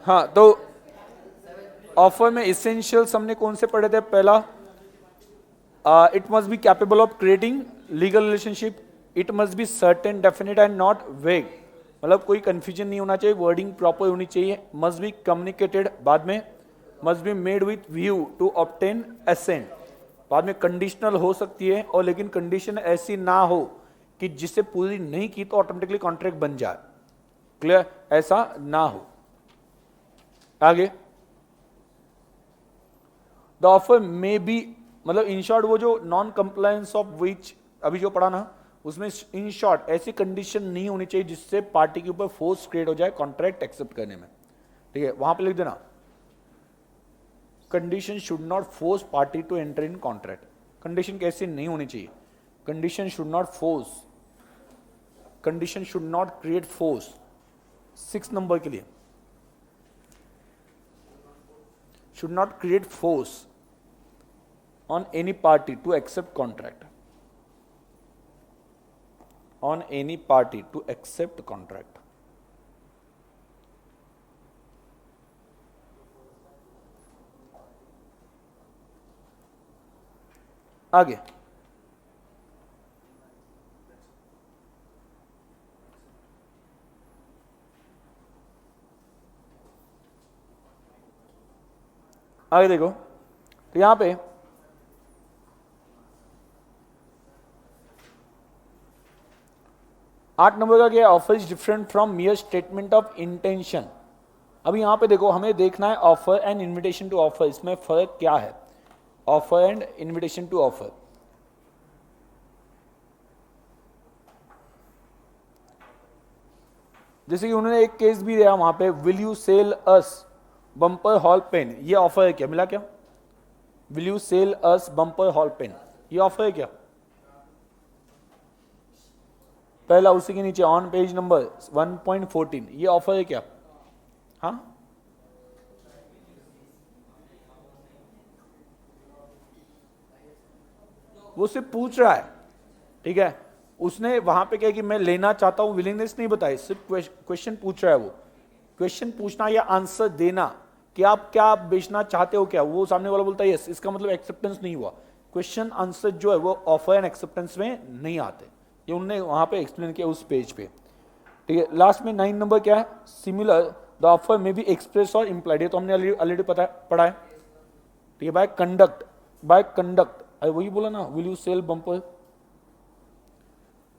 हाँ, तो ऑफर में इसेंशियल्स हमने कौन से पढ़े थे? पहला, it must be capable of creating legal relationship, it must be certain, definite and not वेग, मतलब कोई कंफ्यूजन नहीं होना चाहिए, वर्डिंग प्रॉपर होनी चाहिए, मस्ट बी कम्युनिकेटेड, बाद में must be made with view to obtain assent, बाद में कंडीशनल हो सकती है और लेकिन कंडीशन ऐसी ना हो कि जिसे पूरी नहीं की तो ऑटोमेटिकली कॉन्ट्रैक्ट बन जाए, क्लियर, ऐसा ना हो। आगे, द ऑफर मे बी, मतलब इन शॉर्ट वो जो नॉन कंप्लायंस ऑफ विच अभी जो पढ़ा ना, उसमें इन शॉर्ट ऐसी कंडीशन नहीं होनी चाहिए जिससे पार्टी के ऊपर फोर्स क्रिएट हो जाए कॉन्ट्रैक्ट एक्सेप्ट करने में, ठीक है, वहां पे लिख देना condition should not force party to enter in contract. Condition कैसी नहीं होनी चाहिए? Condition should not force, condition should not create force. 6 number के लिए, should not create force on any party to accept contract, on any party to accept contract। आगे, आगे देखो, तो यहां पे 8 नंबर का क्या? Offer is different from mere statement of intention. अभी यहां पे देखो, हमें देखना है offer and invitation to offer, इसमें फर्क क्या है? Offer and invitation to offer, जैसे कि उन्होंने एक केस भी दिया वहां पे, will you sell us Bumper Hall Pen, ये ऑफर है क्या? मिला क्या? Will you sell us Bumper Hall Pen, ये ऑफर है क्या? पहला उसी के नीचे ऑन पेज नंबर 1.14, ये ऑफर है क्या? हाँ, वो सिर्फ पूछ रहा है, ठीक है, उसने वहां पे क्या कि मैं लेना चाहता हूं, विलिंगनेस नहीं बताई, सिर्फ क्वेश्चन पूछ रहा है। वो क्वेश्चन पूछना या आंसर देना कि आप क्या बेचना चाहते हो क्या, वो सामने वाला बोलता है यस, इसका मतलब एक्सेप्टेंस नहीं हुआ। क्वेश्चन आंसर जो है वो ऑफर एंड एक्सेप्टेंस में नहीं आते, ये उन्होंने वहां पे एक्सप्लेन किया उस पेज पे, ठीक है। लास्ट में 9 नंबर क्या है? सिमिलर द ऑफर में बी एक्सप्रेस और इम्प्लाइड, ये तो हमने ऑलरेडी पढ़ा है, ठीक है। बाय कंडक्ट, बाय कंडक्ट वही बोला ना, will you sell Bumper,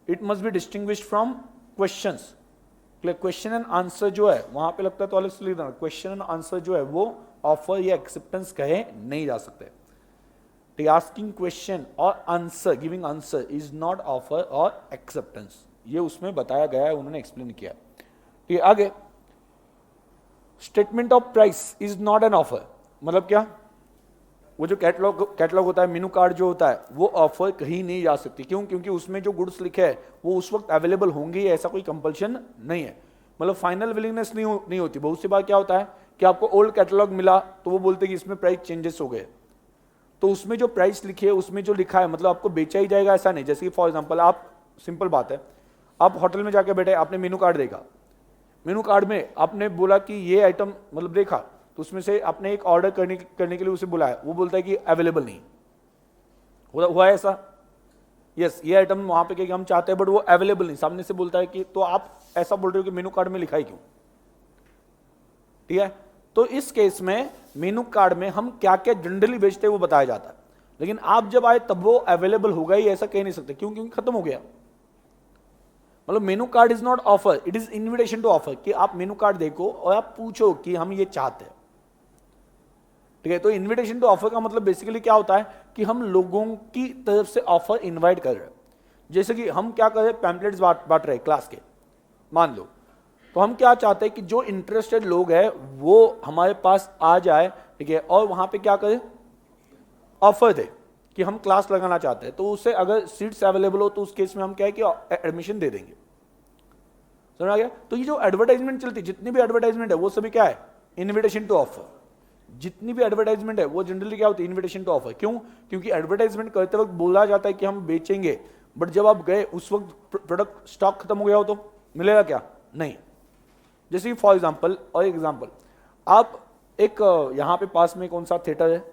it must be distinguished from questions, question and answer जो है वहां पे लगता है तो अलग से लिख देना, क्वेश्चन एंड आंसर जो है वो ऑफर या एक्सेप्टेंस कहे नहीं जा सकते, ठीक है। आस्किंग क्वेश्चन और answer, giving answer is not offer और एक्सेप्टेंस, ये उसमें बताया गया है, उन्होंने एक्सप्लेन किया, ठीक है। आगे, statement of price is not an offer, मतलब क्या? वो जो कैटलॉग होता है, मेनू कार्ड जो होता है, वो ऑफर कहीं नहीं जा सकती, क्यों? क्योंकि उसमें जो गुड्स लिखे हैं वो उस वक्त अवेलेबल होंगे, ऐसा कोई कंपल्शन नहीं है, मतलब फाइनल विलिंगनेस नहीं होती। बहुत सी बार क्या होता है कि आपको ओल्ड कैटलॉग मिला तो वो बोलते हैं कि इसमें प्राइस चेंजेस हो गए, तो उसमें जो प्राइस लिखी है उसमें जो लिखा है मतलब आपको बेचा ही जाएगा ऐसा नहीं। जैसे कि फॉर एग्जाम्पल, आप, सिंपल बात है, आप होटल में जाके बैठे, आपने मेनू कार्ड देखा, मेनू कार्ड में आपने बोला कि ये आइटम, मतलब देखा, तो उसमें से आपने एक ऑर्डर करने के लिए उसे बुलाया, वो बोलता है कि अवेलेबल नहीं, हुआ है ऐसा? यस, ये आइटम वहां पे कि हम चाहते हैं बट वो अवेलेबल नहीं, सामने से बोलता है कि, तो आप ऐसा बोल रहे हो कि मेनू कार्ड में लिखा है क्यों, ठीक है। तो इस केस में मेनू कार्ड में हम क्या क्या जनरली बेचते हैं वो बताया जाता है, लेकिन आप जब आए तब वो अवेलेबल होगा ही ऐसा कह नहीं सकते, क्यों? क्योंकि खत्म हो गया। मतलब menu card is not offer, it is invitation to offer, कि आप मेनू कार्ड देखो और आप पूछो कि हम ये चाहते हैं, ठीक है। तो इन्विटेशन टू ऑफर का मतलब बेसिकली क्या होता है कि हम लोगों की तरफ से ऑफर इनवाइट कर रहे हैं। जैसे कि हम क्या कर रहे हैं, पैम्पलेट्स बांट रहे हैं क्लास के, मान लो, तो हम क्या चाहते हैं कि जो इंटरेस्टेड लोग हैं वो हमारे पास आ जाए, ठीक है, और वहां पे क्या करें, ऑफर दे कि हम क्लास लगाना चाहते हैं, तो उससे अगर सीट्स अवेलेबल हो तो उस केस में हम क्या है कि एडमिशन दे देंगे, समझ आ गया। तो ये जो एडवर्टाइजमेंट चलती है, जितनी भी एडवर्टाइजमेंट है वो सभी क्या है, इन्विटेशन टू ऑफर। जितनी भी एडवर्टाइजमेंट है वो जनरली क्या होती है, इन्विटेशन टू ऑफर। क्यों? क्योंकि एडवर्टाइजमेंट करते वक्त बोला जाता है कि हम बेचेंगे, बट जब आप गए उस वक्त प्रोडक्ट स्टॉक खत्म हो गया हो तो मिलेगा क्या? नहीं। जैसे फॉर एग्जाम्पल, और एग्जाम्पल, आप एक यहाँ पे पास में कौन सा थिएटर है,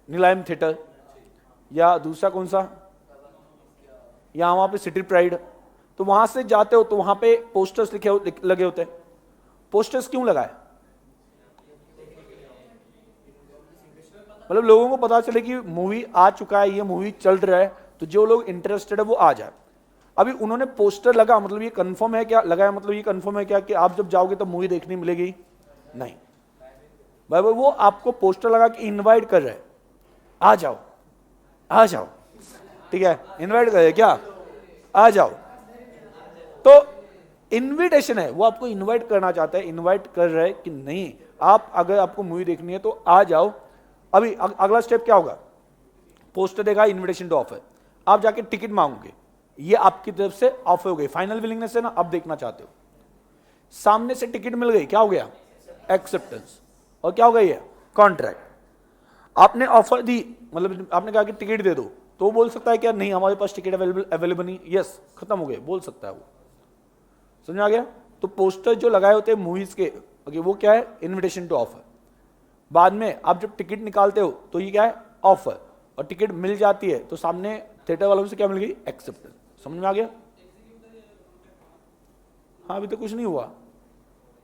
नीलायम थिएटर, या दूसरा कौन सा, या वहां पे सिटी प्राइड, तो वहां से जाते हो तो वहां पे पोस्टर्स लगे होते हैं। पोस्टर्स क्यों लगाए? मतलब लोगों को पता चले कि मूवी आ चुका है, ये मूवी चल रहा है, तो जो लोग इंटरेस्टेड है वो आ जाए। अभी उन्होंने पोस्टर लगा, मतलब ये कंफर्म है क्या, लगाया मतलब ये कंफर्म है क्या कि आप जब जाओगे तो मूवी देखने मिलेगी? नहीं भाई, वो आपको पोस्टर लगा के इनवाइट कर रहे हैं, आ जाओ आ जाओ, ठीक है, इनवाइट कर रहे हैं क्या, आ जाओ। तो इनविटेशन है, वो आपको इनवाइट करना चाहता है, इनवाइट कर रहे हैं कि नहीं, आप अगर आपको मूवी देखनी है तो आ जाओ। अभी अगला स्टेप क्या होगा, पोस्टर देखा, इनविटेशन टू ऑफर, आप जाके टिकट मांगोगे, ये आपकी तरफ से ऑफर हो गई, फाइनल विलिंगनेस है ना, आप देखना चाहते हो, सामने से टिकट मिल गई, क्या हो गया, एक्सेप्टेंस, और क्या हो गई है, कॉन्ट्रैक्ट। आपने ऑफर दी, मतलब आपने कहा कि टिकट दे दो, तो वो बोल सकता है क्या, नहीं हमारे पास टिकट अवेलेबल नहीं, यस खत्म हो गए, बोल सकता है वो, समझ आ गया। तो पोस्टर जो लगाए होते हैं मूवीज के, ओके, वो क्या है, इनविटेशन टू ऑफर। बाद में आप जब टिकट निकालते हो तो ये क्या है, ऑफर, और टिकट मिल जाती है तो सामने थिएटर वालों से क्या मिल गई, एक्सेप्टेंस। समझ में आ गया? हाँ अभी तो कुछ नहीं हुआ,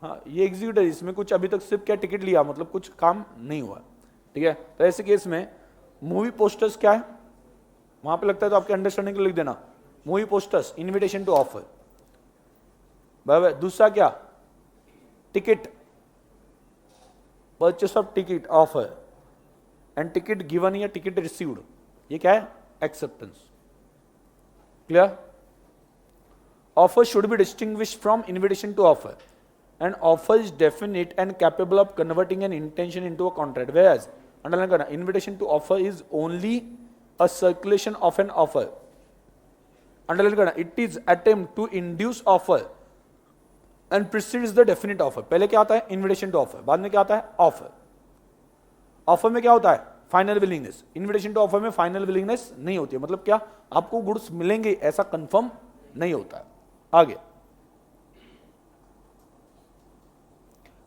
हाँ ये एग्जीक्यूटर, इसमें कुछ अभी तक सिर्फ क्या टिकट लिया, मतलब कुछ काम नहीं हुआ, ठीक है। तो ऐसे केस में मूवी पोस्टर्स क्या है, वहां पे लगता है तो आपके अंडरस्टैंडिंग को लिख देना, movie posters invitation to offer, बराबर। दूसरा क्या, ticket, purchase of ticket offer, and ticket given या टिकट रिसीव्ड, ये क्या है, acceptance. Clear? Offer should be distinguished from invitation to offer, and offer is definite and capable of converting an intention into a contract, whereas underline करना, invitation to offer is only a circulation of an offer, underline करना, it is attempt to induce offer and precedes the definite offer। पहले क्या आता है, invitation to offer, बाद में क्या आता है, offer। ऑफर में क्या होता है, final willingness, invitation to offer में फाइनल विलिंगनेस नहीं होती है, मतलब क्या, आपको गुड्स मिलेंगे ऐसा कंफर्म नहीं होता है। आगे,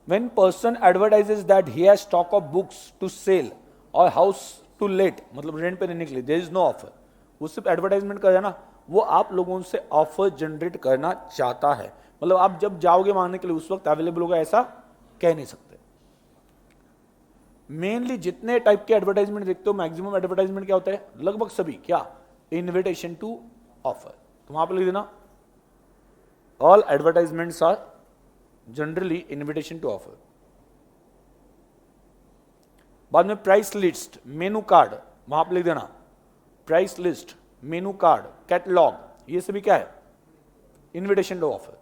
when person advertises that he has stock of books to sell or house to let, मतलब रेंट पे देने के लिए, there is no offer, वो सिर्फ एडवर्टाइजमेंट कर रहा है ना, वो आप लोगों से ऑफर जनरेट करना चाहता है, मतलब आप जब जाओगे मांगने के लिए उस वक्त अवेलेबल होगा ऐसा कह नहीं सकते। मेनली जितने टाइप के एडवर्टाइजमेंट देखते हो, मैक्सिमम एडवर्टाइजमेंट क्या होता है, लगभग सभी क्या, इन्विटेशन टू ऑफर। तो वहां पर लिख देना, all advertisements are generally invitation to offer. बाद में प्राइस लिस्ट, मेनू कार्ड, वहां पर लिख देना, price list, menu card, catalogue, ये सभी क्या है, invitation to offer.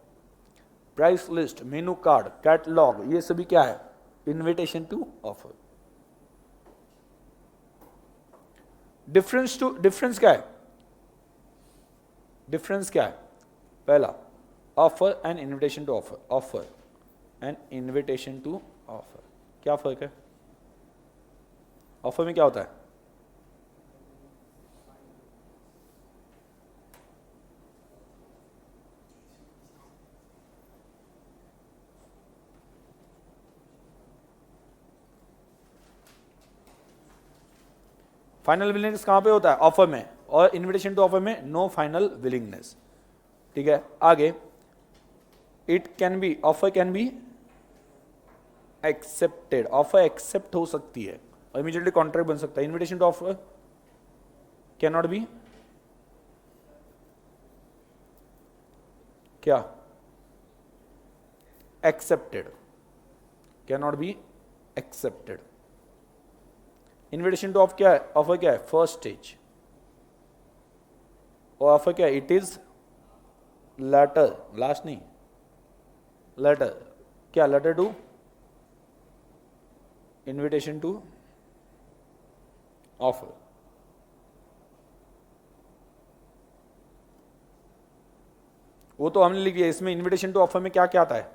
Price list, menu card, catalogue, ये सभी क्या है, इन्विटेशन टू ऑफर। डिफरेंस क्या है, डिफरेंस क्या है, पहला offer and invitation to offer, offer and invitation to offer, क्या फर्क है, ऑफर में क्या होता है, फाइनल विलिंगनेस कहां पे होता है, ऑफर में, और इन्विटेशन टू ऑफर में नो फाइनल विलिंगनेस, ठीक है। आगे, it can be, offer can be accepted, offer accept हो सकती है और इमीडिएटली कॉन्ट्रैक्ट बन सकता है। Invitation to offer can not be क्या, accepted, can not be accepted. Invitation to of क्या है, ऑफर क्या है, फर्स्ट स्टेज, और ऑफर क्या है, इट इज लेटर, लास्ट नहीं, लेटर, क्या, letter to invitation to offer. वो तो हमने लिख दिया, इसमें इन्विटेशन टू ऑफर में क्या क्या आता है,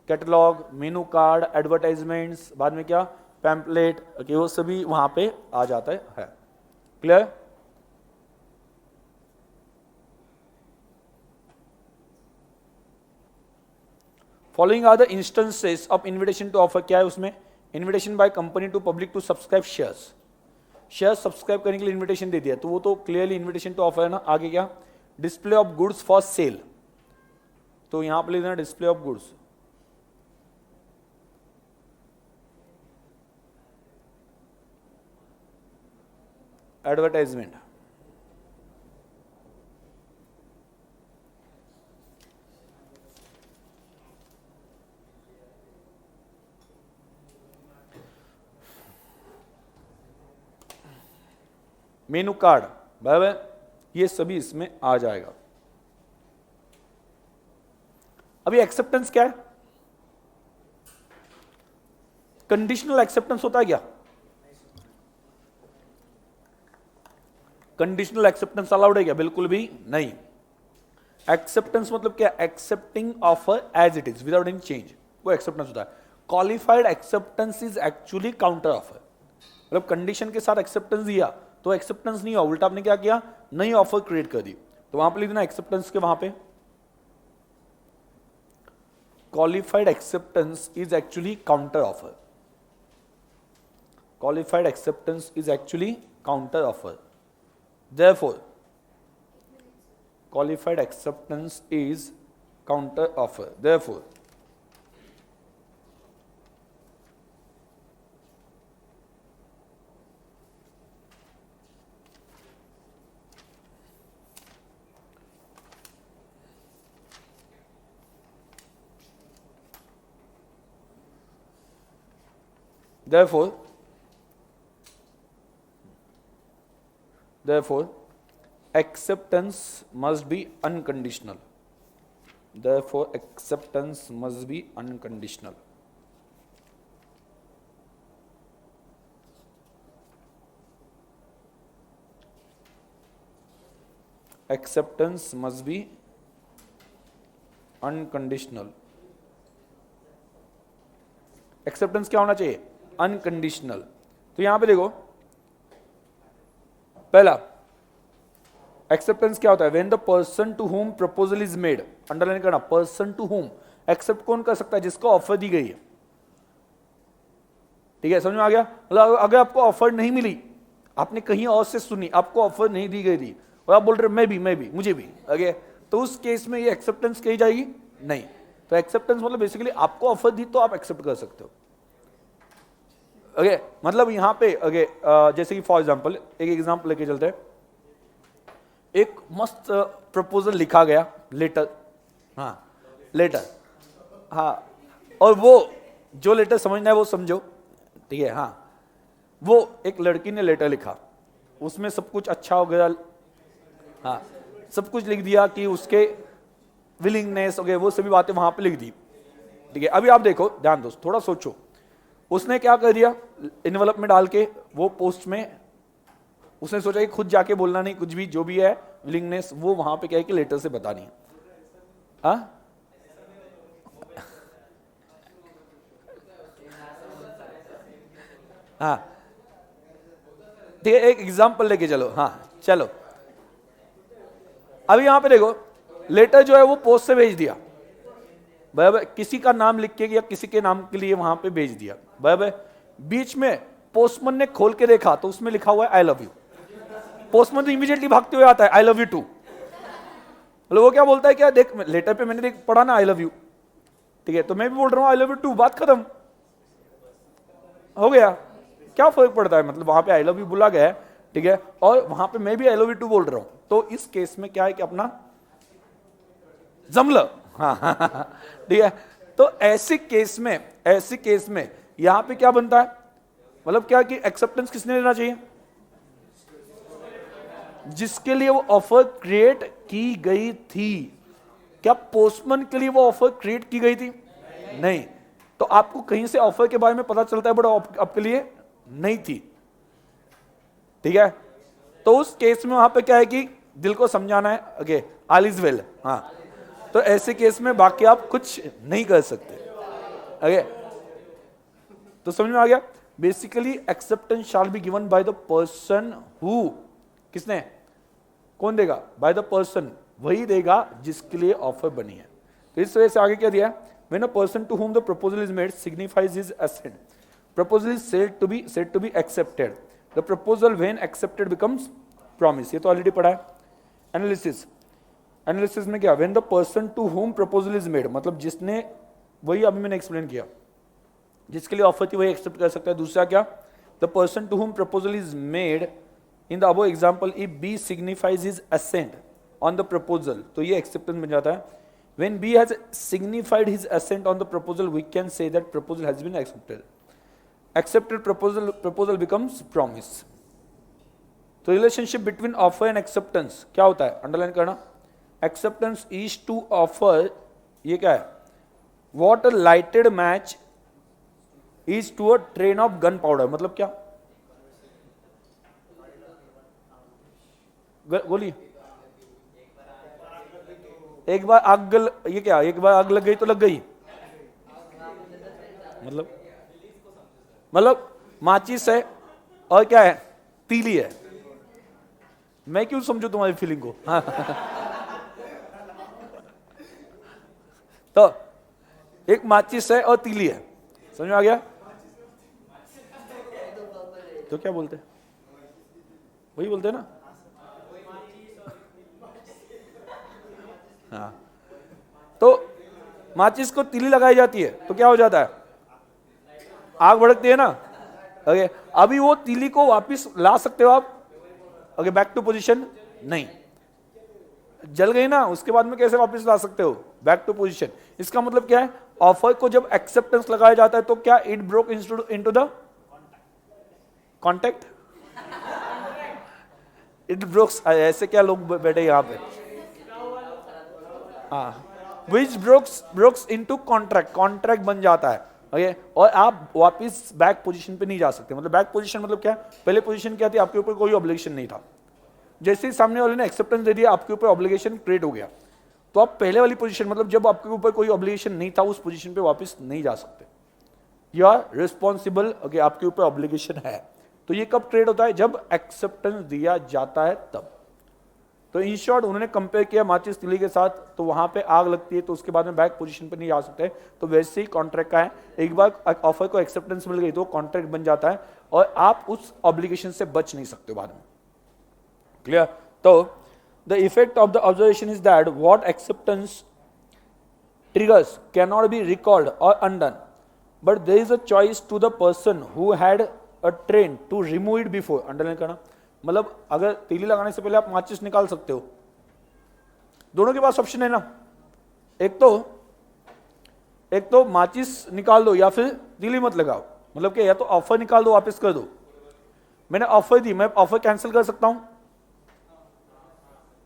कैटलॉग, मेनू कार्ड, एडवर्टाइजमेंट्स, बाद में क्या, पैम्पलेट, ओके, वो सभी वहां पे आ जाता है। Clear? Following are the instances of invitation to offer, क्या है उसमें, invitation by company to public to subscribe shares, share subscribe करने के लिए इन्विटेशन दे दिया, तो वो तो क्लियरली इन्विटेशन टू ऑफर है ना। आगे क्या, display of goods for sale, तो यहां पर लिख देना display of goods, advertisement, menu card, बराबर, ये सभी इसमें आ जाएगा। अभी एक्सेप्टेंस क्या है, कंडीशनल एक्सेप्टेंस होता है क्या, कंडीशनल एक्सेप्टेंस अलाउड है क्या, बिल्कुल भी नहीं। एक्सेप्टेंस मतलब क्या, accepting offer as it is without any change, वो एक्सेप्टेंस होता है। Qualified acceptance is actually counter offer, मतलब कंडीशन के साथ एक्सेप्टेंस दिया तो एक्सेप्टेंस नहीं हुआ, उल्टा आपने क्या किया, नई ऑफर क्रिएट कर दी, तो वहां पे लिख देना एक्सेप्टेंस के वहां पे, qualified acceptance is actually counter offer, qualified acceptance is actually counter offer, therefore qualified acceptance is counter offer, therefore therefore acceptance must be unconditional, therefore acceptance must be unconditional, acceptance must be unconditional, acceptance क्या होना चाहिए, unconditional. तो यहां पे देखो, पहला acceptance क्या होता है, when the person to whom proposal is made, underline करना, पर्सन टू हुम, एक्सेप्ट कौन कर सकता है, जिसको ऑफर दी गई है, ठीक है, समझ में आ गया। मतलब अगर आपको ऑफर नहीं मिली, आपने कहीं और से सुनी, आपको ऑफर नहीं दी गई थी और आप बोल रहे मैं भी मुझे भी, ओके, तो उस केस में ये एक्सेप्टेंस कही जाएगी नहीं। तो एक्सेप्टेंस मतलब बेसिकली आपको ऑफर दी तो आप एक्सेप्ट कर सकते हो, ओके, मतलब यहां पे ओके, जैसे कि फॉर एग्जांपल एक एग्जांपल लेके चलते हैं, एक मस्त प्रपोजल लिखा गया, लेटर, हाँ लेटर, हाँ, और वो जो लेटर समझना है वो समझो, ठीक है, हाँ, वो एक लड़की ने लेटर लिखा, उसमें सब कुछ अच्छा हो गया, हाँ, सब कुछ लिख दिया कि उसके विलिंगनेस हो गए, वो सभी बातें वहां पे लिख दी, ठीक है। अभी आप देखो, ध्यान दो, थोड़ा सोचो, उसने क्या कर दिया, इनवेलप में डाल के वो पोस्ट में, उसने सोचा कि खुद जाके बोलना नहीं, कुछ भी जो भी है विलिंगनेस वो वहां पे क्या है कि लेटर से बतानी है, हाँ, हाँ, ठीक है, एक एग्जांपल लेके चलो, हाँ चलो, अभी यहां पे देखो, लेटर जो है वो पोस्ट से भेज दिया, बराबर, किसी का नाम लिख के या किसी के नाम के लिए वहां पे भेज दिया, बराबर, बीच में पोस्टमैन ने खोल के देखा तो उसमें लिखा हुआ है आई लव यू, पोस्टमैन तो इमीडिएटली भागते हुए आता है आई लव यू टू, मतलब वो क्या बोलता है, क्या देख लेटर पे मैंने देख पढ़ा ना आई लव यू, ठीक है, तो मैं भी बोल रहा हूं आई लव यू टू, बात खत्म हो गया, क्या फर्क पड़ता है, मतलब वहां पे आई लव यू बोला गया है, ठीक है, और वहां पे मैं भी आई लव यू टू बोल रहा हूं, तो इस केस में क्या है कि अपना जमल, हाँ ठीक है। तो ऐसे केस में यहां पे क्या बनता है, मतलब क्या कि एक्सेप्टेंस किसने लेना चाहिए, जिसके लिए वो ऑफर क्रिएट की गई थी। क्या पोस्टमैन के लिए वो ऑफर क्रिएट की गई थी, नहीं, तो आपको कहीं से ऑफर के बारे में पता चलता है, बट आपके लिए नहीं थी, ठीक है। तो उस केस में वहां पे क्या है कि दिल को समझाना है, ओके ऑल इज वेल, हाँ, तो ऐसे केस में बाकी आप कुछ नहीं कर सकते, ओके, तो समझ में आ गया। Basically acceptance shall be given by the person who, किसने, कौन देगा, बाय द पर्सन, वही देगा जिसके लिए ऑफर बनी है। तो इस वजह से आगे क्या दिया है, When a person to whom the proposal is made signifies his assent, proposal is said to be accepted. The proposal when accepted becomes promise. ये तो ऑलरेडी पढ़ा है. एनालिसिस में क्या, when the person to whom proposal is made, मतलब जिसने, वही अभी मैंने एक्सप्लेन किया, जिसके लिए ऑफर थी वही एक्सेप्ट कर सकता है. दूसरा क्या, the person to whom proposal is made in the above example if B signifies his assent on the proposal, तो ये एक्सेप्टेंस बन जाता है. When B has signified his assent on the proposal, we can say that proposal has been accepted. Accepted proposal becomes promise. तो relationship between offer and acceptance क्या होता है, underline करना. एक्सेप्टेंस इज टू ऑफर, ये क्या है, what a lighted match is to a train of gunpowder. मतलब क्या, बोलिए. एक बार आग, ये क्या, एक बार आग लग गई तो लग गई. मतलब माचिस है और क्या है, तीली है. मैं क्यों समझू तुम्हारी फीलिंग को. हाँ. तो एक माचिस है और तीली है, समझ में आ गया. तो क्या बोलते हैं, वही बोलते हैं ना. हाँ. तो माचिस को तीली लगाई जाती है तो क्या हो जाता है, आग भड़कती है ना. ओके, अभी वो तीली को वापस ला सकते हो आप. ओके, बैक टू पोजीशन नहीं, जल गई ना, उसके बाद में कैसे वापस ला सकते हो, बैक टू पोजीशन. इसका मतलब क्या है, ऑफर को जब एक्सेप्टेंस लगाया जाता है तो क्या, it broke into the contact. It ब्रोक्स, ऐसे क्या लोग बैठे यहां पे. हाँ, विच ब्रोक्स इनटू कॉन्ट्रैक्ट, कॉन्ट्रैक्ट बन जाता है. ओके, और आप वापस बैक पोजीशन पे नहीं जा सकते. मतलब बैक पोजीशन मतलब क्या, पहले पोजीशन क्या थी, आपके ऊपर कोई ऑब्लिगेशन नहीं था. जैसे ही सामने वाले ने एक्सेप्टेंस दे दिया, आपके ऊपर ऑब्लिगेशन क्रिएट हो गया. तो आप पहले वाली पोजीशन, मतलब जब आपके ऊपर कोई ऑब्लिगेशन नहीं था, उस पोजीशन पे वापस नहीं जा सकते. You are responsible. ओके, आपके ऊपर ऑब्लिगेशन है. तो ये कब क्रिएट होता है, जब एक्सेप्टेंस दिया जाता है तब. तो इन शॉर्ट उन्होंने कंपेयर किया माचिस तीली के साथ, तो वहां पे आग लगती है तो उसके बाद में बैक पोजीशन पे नहीं जा सकते. तो वैसे ही कॉन्ट्रैक्ट का है, एक बार ऑफर को एक्सेप्टेंस मिल गई तो कॉन्ट्रैक्ट बन जाता है और आप उस ऑब्लिगेशन से बच नहीं सकते बाद में. क्लियर. तो the effect of the observation is that what acceptance triggers cannot be recalled or undone, but there is a choice to the person who had a train to remove it before. Underline करना, मतलब अगर तीली लगाने से पहले आप माचिस निकाल सकते हो. दोनों के पास ऑप्शन है ना, एक तो माचिस निकाल दो या फिर तीली मत लगाओ. मतलब क्या, या तो ऑफर निकाल दो, वापस कर दो. मैंने ऑफर दी, मैं ऑफर कैंसिल कर सकता हूं.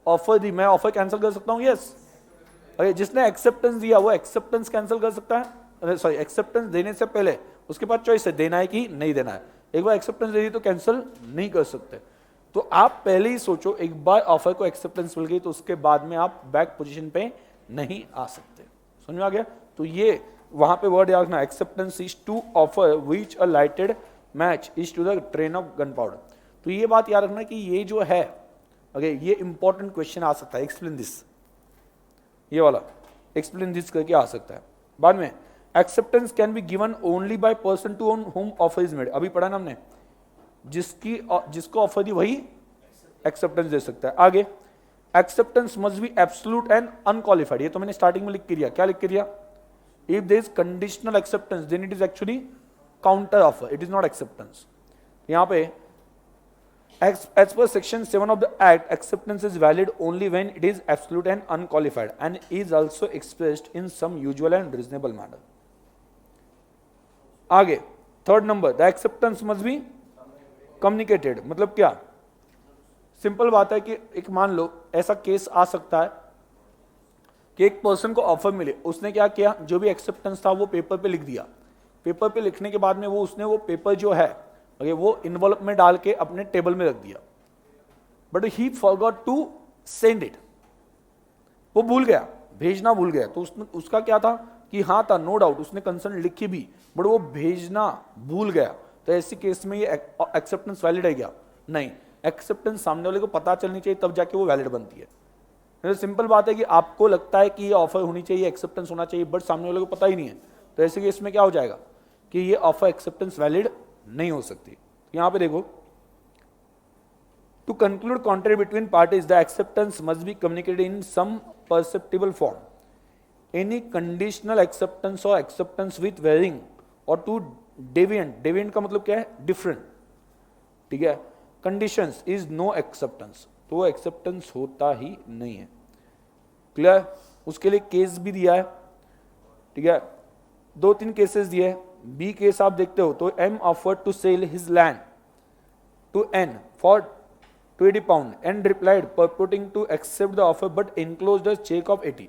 ऑफर दी, मैं ऑफर कैंसिल कर सकता हूं. यस. अरे जिसने एक्सेप्टेंस दिया वो एक्सेप्टेंस कैंसिल कर सकता है. सॉरी, एक्सेप्टेंस देने से पहले उसके पास चॉइस है, देना है कि नहीं देना है. एक बार एक्सेप्टेंस दे दी तो कैंसिल नहीं कर सकते. तो आप पहले ही सोचो, एक बार ऑफर को एक्सेप्टेंस मिल गई तो उसके बाद में आप बैक पोजीशन पे नहीं आ सकते. समझ में आ गया. तो ये वहां पे वर्ड याद रखना, acceptance is to offer which a lighted match is to the train of gunpowder. तो ये बात याद रखना कि ये जो है, ओके, ये इंपॉर्टेंट क्वेश्चन आ सकता है. एक्सप्लेन दिस, ये वाला एक्सप्लेन दिस करके आ सकता है बाद में. Acceptance can be given only by person to whom offer is made. अभी पढ़ा ना हमने, जिसको ऑफर दी वही एक्सेप्टेंस दे सकता है. आगे, acceptance must B absolute and unqualified. ये तो मैंने स्टार्टिंग में लिख के दिया. क्या लिख के दिया, if there is conditional acceptance then it is actually counter offer, it is not acceptance. यहां पे as per section 7 of the act, acceptance is valid only when it is absolute and unqualified and is also expressed in some usual and reasonable manner. आगे third number, the acceptance must be communicated. मतलब क्या, simple बात है कि एक मान लो ऐसा case आ सकता है कि एक पर्सन को ऑफर मिले, उसने क्या किया, जो भी एक्सेप्टेंस था वो पेपर पे लिख दिया. पेपर पे लिखने के बाद में उसने वो पेपर जो है वो इन्वॉल्व में डाल के अपने टेबल में रख दिया, but he forgot to send it. वो भूल गया, भेजना भूल गया. तो उसका क्या था कि हाँ था, नो डाउट उसने कंसर्न लिखी भी, बट वो भेजना भूल गया. तो ऐसी केस में ये एक्सेप्टेंस वैलिड है क्या, नहीं. एक्सेप्टेंस सामने वाले को पता चलनी चाहिए, तब जाके वो वैलिड बनती है. सिंपल बात है कि आपको लगता है कि ये ऑफर होनी चाहिए, एक्सेप्टेंस होना चाहिए, बट सामने वाले को पता ही नहीं है, तो ऐसे कि इसमें क्या हो जाएगा कि ये ऑफर एक्सेप्टेंस वैलिड नहीं हो सकती। यहां पे देखो, to conclude contract between parties the acceptance must be communicated in some perceptible form. Any conditional acceptance और एक्सेप्टेंस विथ वेरिंग और टू डेविएंट, डेविएंट का मतलब क्या है, डिफरेंट, ठीक है, कंडीशंस इज नो एक्सेप्टेंस, तो एक्सेप्टेंस होता ही नहीं है। क्लियर? उसके लिए केस भी दिया है, ठीक है, 2-3 केसेस दिए हैं। बी केस आप देखते हो तो M offered to sell his land to N for 20 pound and replied purporting to accept the offer but enclosed a check of 80।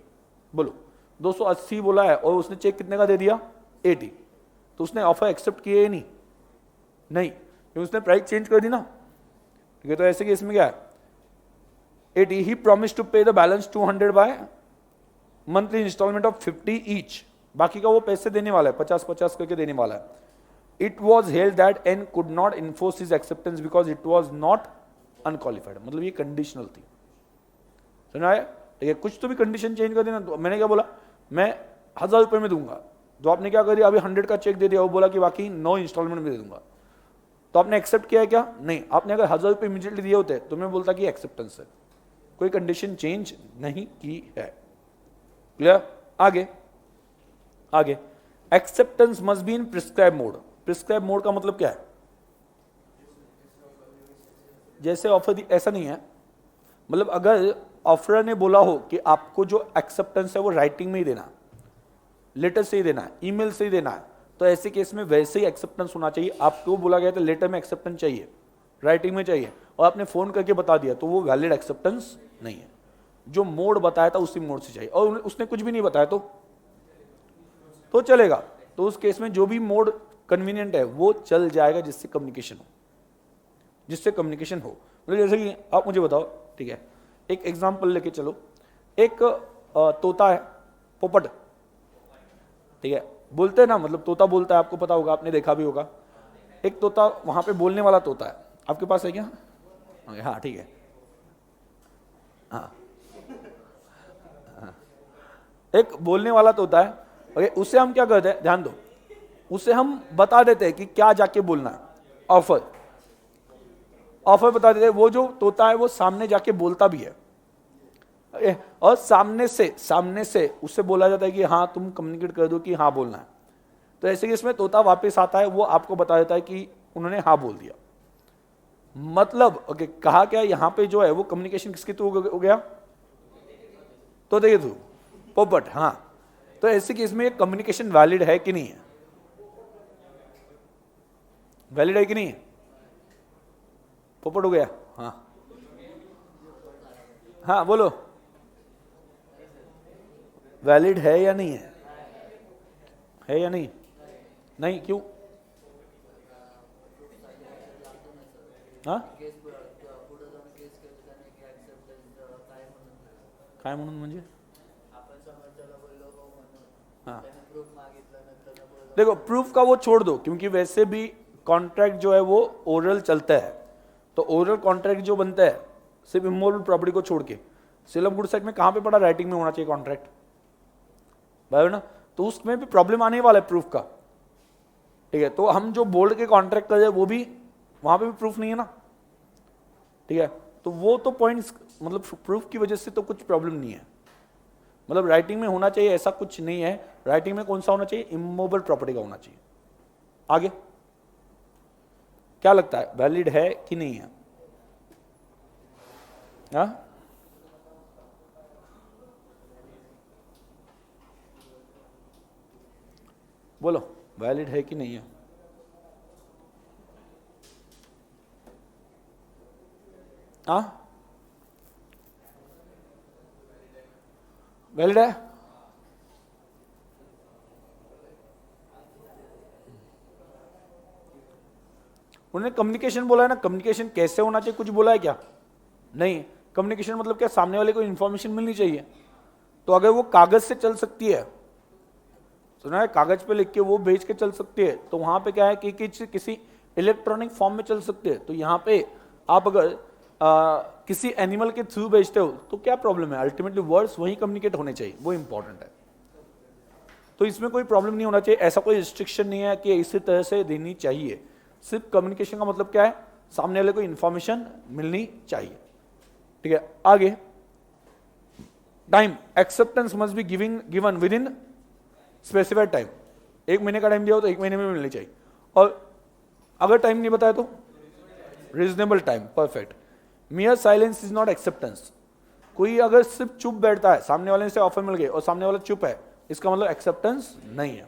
बोलो 280 बोला है और उसने चेक कितने का दे दिया, 80, तो उसने ऑफर एक्सेप्ट किया ही नहीं, क्योंकि उसने प्राइस चेंज कर दी ना, ठीक है। तो ऐसे केस में क्या है, 80 he promise to pay the balance 200 by monthly instalment of 50 each, बाकी का वो पैसे देने वाला है, 50-50 करके देने वाला है। It was held that N could not enforce his acceptance because it was not unqualified, मतलब ये कंडीशनल थी, सुना है, ठीक है। कुछ तो भी कंडीशन चेंज कर देना। तो मैंने क्या बोला, मैं 1000 रुपये में दूंगा, तो आपने क्या कर दिया, अभी 100 का चेक दे दिया, वो बोला कि बाकी 9 इंस्टॉलमेंट में दे दूंगा, तो आपने एक्सेप्ट किया है क्या, नहीं। आपने अगर 1000 रुपये इमीडिएटली दिए होते तो मैं बोलता कि एक्सेप्टेंस है, कोई कंडीशन चेंज नहीं की है। क्लियर? आगे आगे, acceptance must be in prescribe mode. Prescribe mode का मतलब क्या है, जैसे ऑफर ऐसा नहीं है, मतलब अगर ऑफर ने बोला हो कि आपको जो एक्सेप्टेंस है वो राइटिंग में ही देना, लेटर से ही देना है, ईमेल से ही देना है, तो ऐसे केस में वैसे ही एक्सेप्टेंस होना चाहिए। आपको बोला गया था लेटर में एक्सेप्टेंस चाहिए, राइटिंग में चाहिए, और आपने फोन करके बता दिया, तो वो वैलिड एक्सेप्टेंस नहीं है। जो मोड बताया था उसी मोड से चाहिए, और उसने कुछ भी नहीं बताया तो चलेगा। तो उस केस में जो भी मोड कन्वीनियंट है वो चल जाएगा, जिससे कम्युनिकेशन हो, मतलब जैसे कि आप मुझे बताओ, ठीक है, एक एग्जांपल लेके चलो। एक तोता है, पोपट, ठीक है, बोलते हैं ना, मतलब तोता बोलता है, आपको पता होगा, आपने देखा भी होगा। एक तोता वहां पे बोलने वाला तोता है, आपके पास है क्या? हाँ, ठीक है, हाँ, एक बोलने वाला तोता है, ओके। उसे हम क्या करते हैं, ध्यान दो, उसे हम बता देते हैं कि क्या जाके बोलना है, ऑफर बता देते हैं। वो जो तोता है वो सामने जाके बोलता भी है, और सामने से उससे बोला जाता है कि हाँ तुम कम्युनिकेट कर दो कि हाँ बोलना है। तो ऐसे कि इसमें तोता वापस आता है, वो आपको बता देता है कि उन्होंने हाँ बोल दिया, मतलब ओके। कहा क्या, यहाँ पे जो है वो कम्युनिकेशन किसके थ्रू हो गया, तोते के थ्रू, पोपट, हाँ। तो ऐसे केस में कम्युनिकेशन वैलिड है कि नहीं है, वैलिड है कि नहीं है, पोपट हो गया, हाँ बोलो, वैलिड है या नहीं है या नहीं, नहीं क्यों, हाँ काय म्हणून म्हणजे, हाँ देखो प्रूफ का वो छोड़ दो, क्योंकि वैसे भी कॉन्ट्रैक्ट जो है वो ओरल चलता है, तो ओरल कॉन्ट्रैक्ट जो बनता है सिर्फ इमूवेबल प्रॉपर्टी को छोड़ के, सेल ऑफ गुड्स एक्ट में कहाँ पे पड़ा, राइटिंग में होना चाहिए कॉन्ट्रैक्ट, बराबर ना। तो उसमें भी प्रॉब्लम आने वाला है प्रूफ का, ठीक है। तो हम जो बोल्ड के कॉन्ट्रैक्ट कर रहे हैं वो भी, वहां पे भी प्रूफ नहीं है ना, ठीक है। तो वो तो पॉइंट्स, मतलब प्रूफ की वजह से तो कुछ प्रॉब्लम नहीं है, मतलब राइटिंग में होना चाहिए ऐसा कुछ नहीं है। राइटिंग में कौन सा होना चाहिए, इमूवेबल प्रॉपर्टी का होना चाहिए। आगे क्या लगता है, वैलिड है कि नहीं है, हाँ? बोलो, वैलिड है कि नहीं है, हाँ वैलिड है। उन्होंने कम्युनिकेशन बोला है ना, कम्युनिकेशन कैसे होना चाहिए कुछ बोला है क्या, नहीं। कम्युनिकेशन मतलब क्या, सामने वाले को इंफॉर्मेशन मिलनी चाहिए, तो अगर वो कागज से चल सकती है, सुना है, कागज पे लिख के वो भेज के चल सकती है, तो वहां पे क्या है कि किसी इलेक्ट्रॉनिक फॉर्म में चल सकते हैं। तो यहाँ पे आप अगर किसी एनिमल के थ्रू भेजते हो तो क्या प्रॉब्लम है, अल्टीमेटली वर्ड्स वही कम्युनिकेट होने चाहिए, वो इंपॉर्टेंट है। तो इसमें कोई प्रॉब्लम नहीं होना चाहिए, ऐसा कोई रिस्ट्रिक्शन नहीं है कि इसी तरह से देनी चाहिए। सिर्फ कम्युनिकेशन का मतलब क्या है, सामने वाले को इंफॉर्मेशन मिलनी चाहिए। ठीक है, आगे time, acceptance must be given with in specified time. 1 महीने का टाइम दिया हो तो 1 महीने में मिलनी चाहिए, और अगर टाइम नहीं बताया तो reasonable time, perfect. मियर silence is not acceptance. कोई अगर सिर्फ चुप बैठता है, सामने वाले से ऑफर मिल गए और सामने वाला चुप है, इसका मतलब एक्सेप्टेंस नहीं है।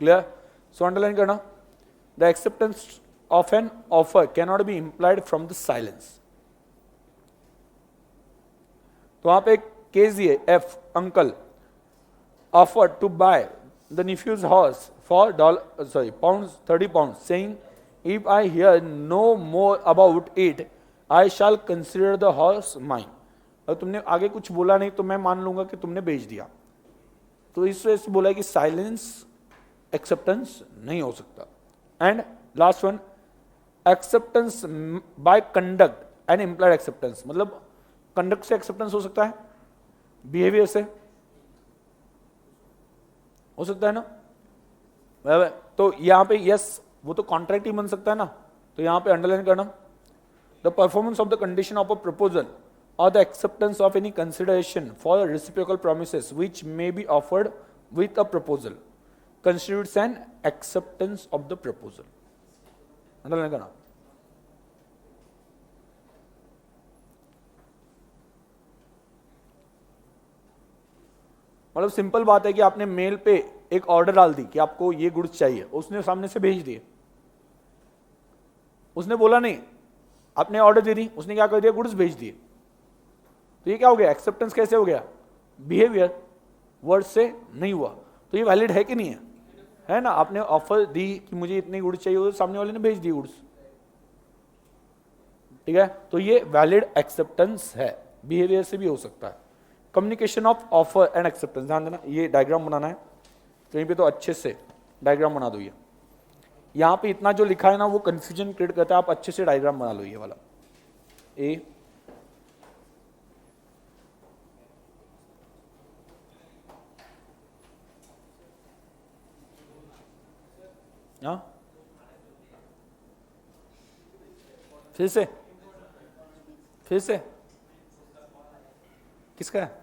क्लियर? सो अंडरलाइन करना, the acceptance of an offer can not B implied from the silence. तो वहां पे एक केस दिए, F uncle offered to buy the nephew's horse for £30, saying, if I hear no more about it, I shall consider the horse mine. और तुमने आगे कुछ बोला नहीं तो मैं मान लूंगा कि तुमने बेच दिया। तो इस वजह से बोला कि साइलेंस एक्सेप्टेंस नहीं हो सकता। And last one, acceptance by conduct and implied acceptance, मतलब कंडक्ट से एक्सेप्टेंस हो सकता है, बिहेवियर से हो सकता है ना। तो यहां पे यस, वो तो कॉन्ट्रैक्ट ही बन सकता है ना। तो यहां पे अंडरलाइन करना, the performance of the condition of a proposal और the acceptance of any consideration for reciprocal promises which may be offered with a proposal constitutes an acceptance of the proposal. Underline करना। मतलब simple बात है कि आपने mail पे एक order डाल दी कि आपको ये गुड्स चाहिए, उसने सामने से भेज दिए, उसने बोला नहीं, आपने ऑर्डर दे दी, उसने क्या कर दिया, गुड्स भेज दिए। तो ये क्या हो गया, एक्सेप्टेंस कैसे हो गया, बिहेवियर, वर्ड से नहीं हुआ। तो ये वैलिड है कि नहीं है ना। आपने ऑफर दी कि मुझे इतनी गुड्स चाहिए, तो सामने वाले ने भेज दी गुड्स, ठीक है, तो ये वैलिड एक्सेप्टेंस है। बिहेवियर से भी हो सकता है। Communication of offer and acceptance, ध्यान देना, ये डायग्राम बनाना है कहीं पे तो अच्छे से डायग्राम बना दो। ये यहां पे इतना जो लिखा है ना वो कंफ्यूजन क्रिएट करता है, आप अच्छे से डायग्राम बना लो। ये वाला ए, फिर से किसका है,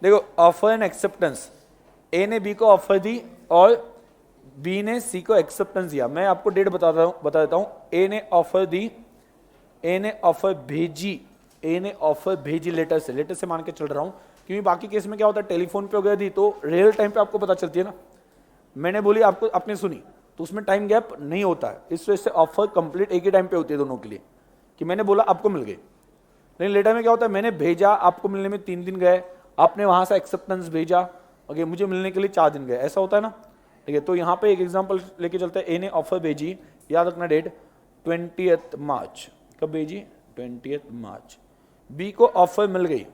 देखो ऑफर एंड एक्सेप्टेंस, ए ने बी को ऑफर दी और बी ने सी को एक्सेप्टेंस दिया। मैं आपको डेट बता देता हूं। ए ने ऑफर दी, ए ने ऑफर भेजी, ए ने ऑफर भेजी लेटर से मान के चल रहा हूं, क्योंकि बाकी केस में क्या होता है, टेलीफोन पे वगैरह दी तो रियल टाइम पे आपको पता चलती है ना। मैंने बोली, आपको आपने सुनी, तो उसमें टाइम गैप नहीं होता है। इस वजह से ऑफर कंप्लीट एक ही टाइम पे होती है दोनों के लिए, कि मैंने बोला आपको मिल गई। लेकिन लेटर में क्या होता है, मैंने भेजा, आपको मिलने में 3 दिन गए, आपने वहां से एक्सेप्टेंस भेजा, ओके, मुझे मिलने के लिए 4 दिन गए, ऐसा होता है ना। ठीक है, तो यहाँ पे एक एग्जांपल लेके चलते हैं। ए ने ऑफर भेजी, याद रखना डेट 20 मार्च, कब भेजी, 20 मार्च। बी को ऑफर मिल गई,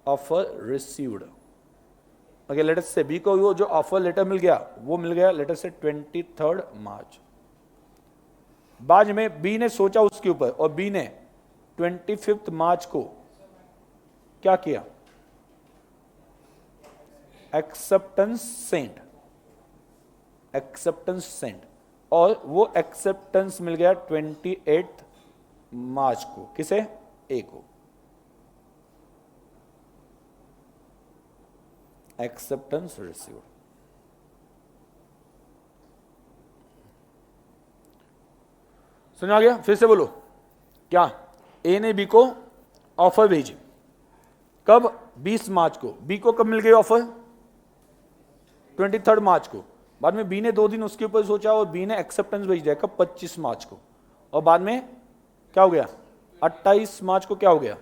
ऑफर रिसीव्ड, ओके, लेटर से बी को वो जो ऑफर लेटर मिल गया वो मिल गया लेटर से 23 मार्च। बाद में बी ने सोचा उसके ऊपर, और बी ने 25 मार्च को क्या किया, एक्सेप्टेंस सेंड, और वो एक्सेप्टेंस मिल गया 28 मार्च को, किसे, ए को। Acceptance received. समझ आ गया? फिर से बोलो, क्या, ए ने बी को ऑफर भेजी, कब, 20 मार्च को। बी को कब मिल गई ऑफर, 23 मार्च को। बाद में बी ने 2 दिन उसके ऊपर सोचा और बी ने एक्सेप्टेंस भेज दिया, कब, 25 मार्च को। और बाद में क्या हो गया, 28 मार्च को क्या हो गया,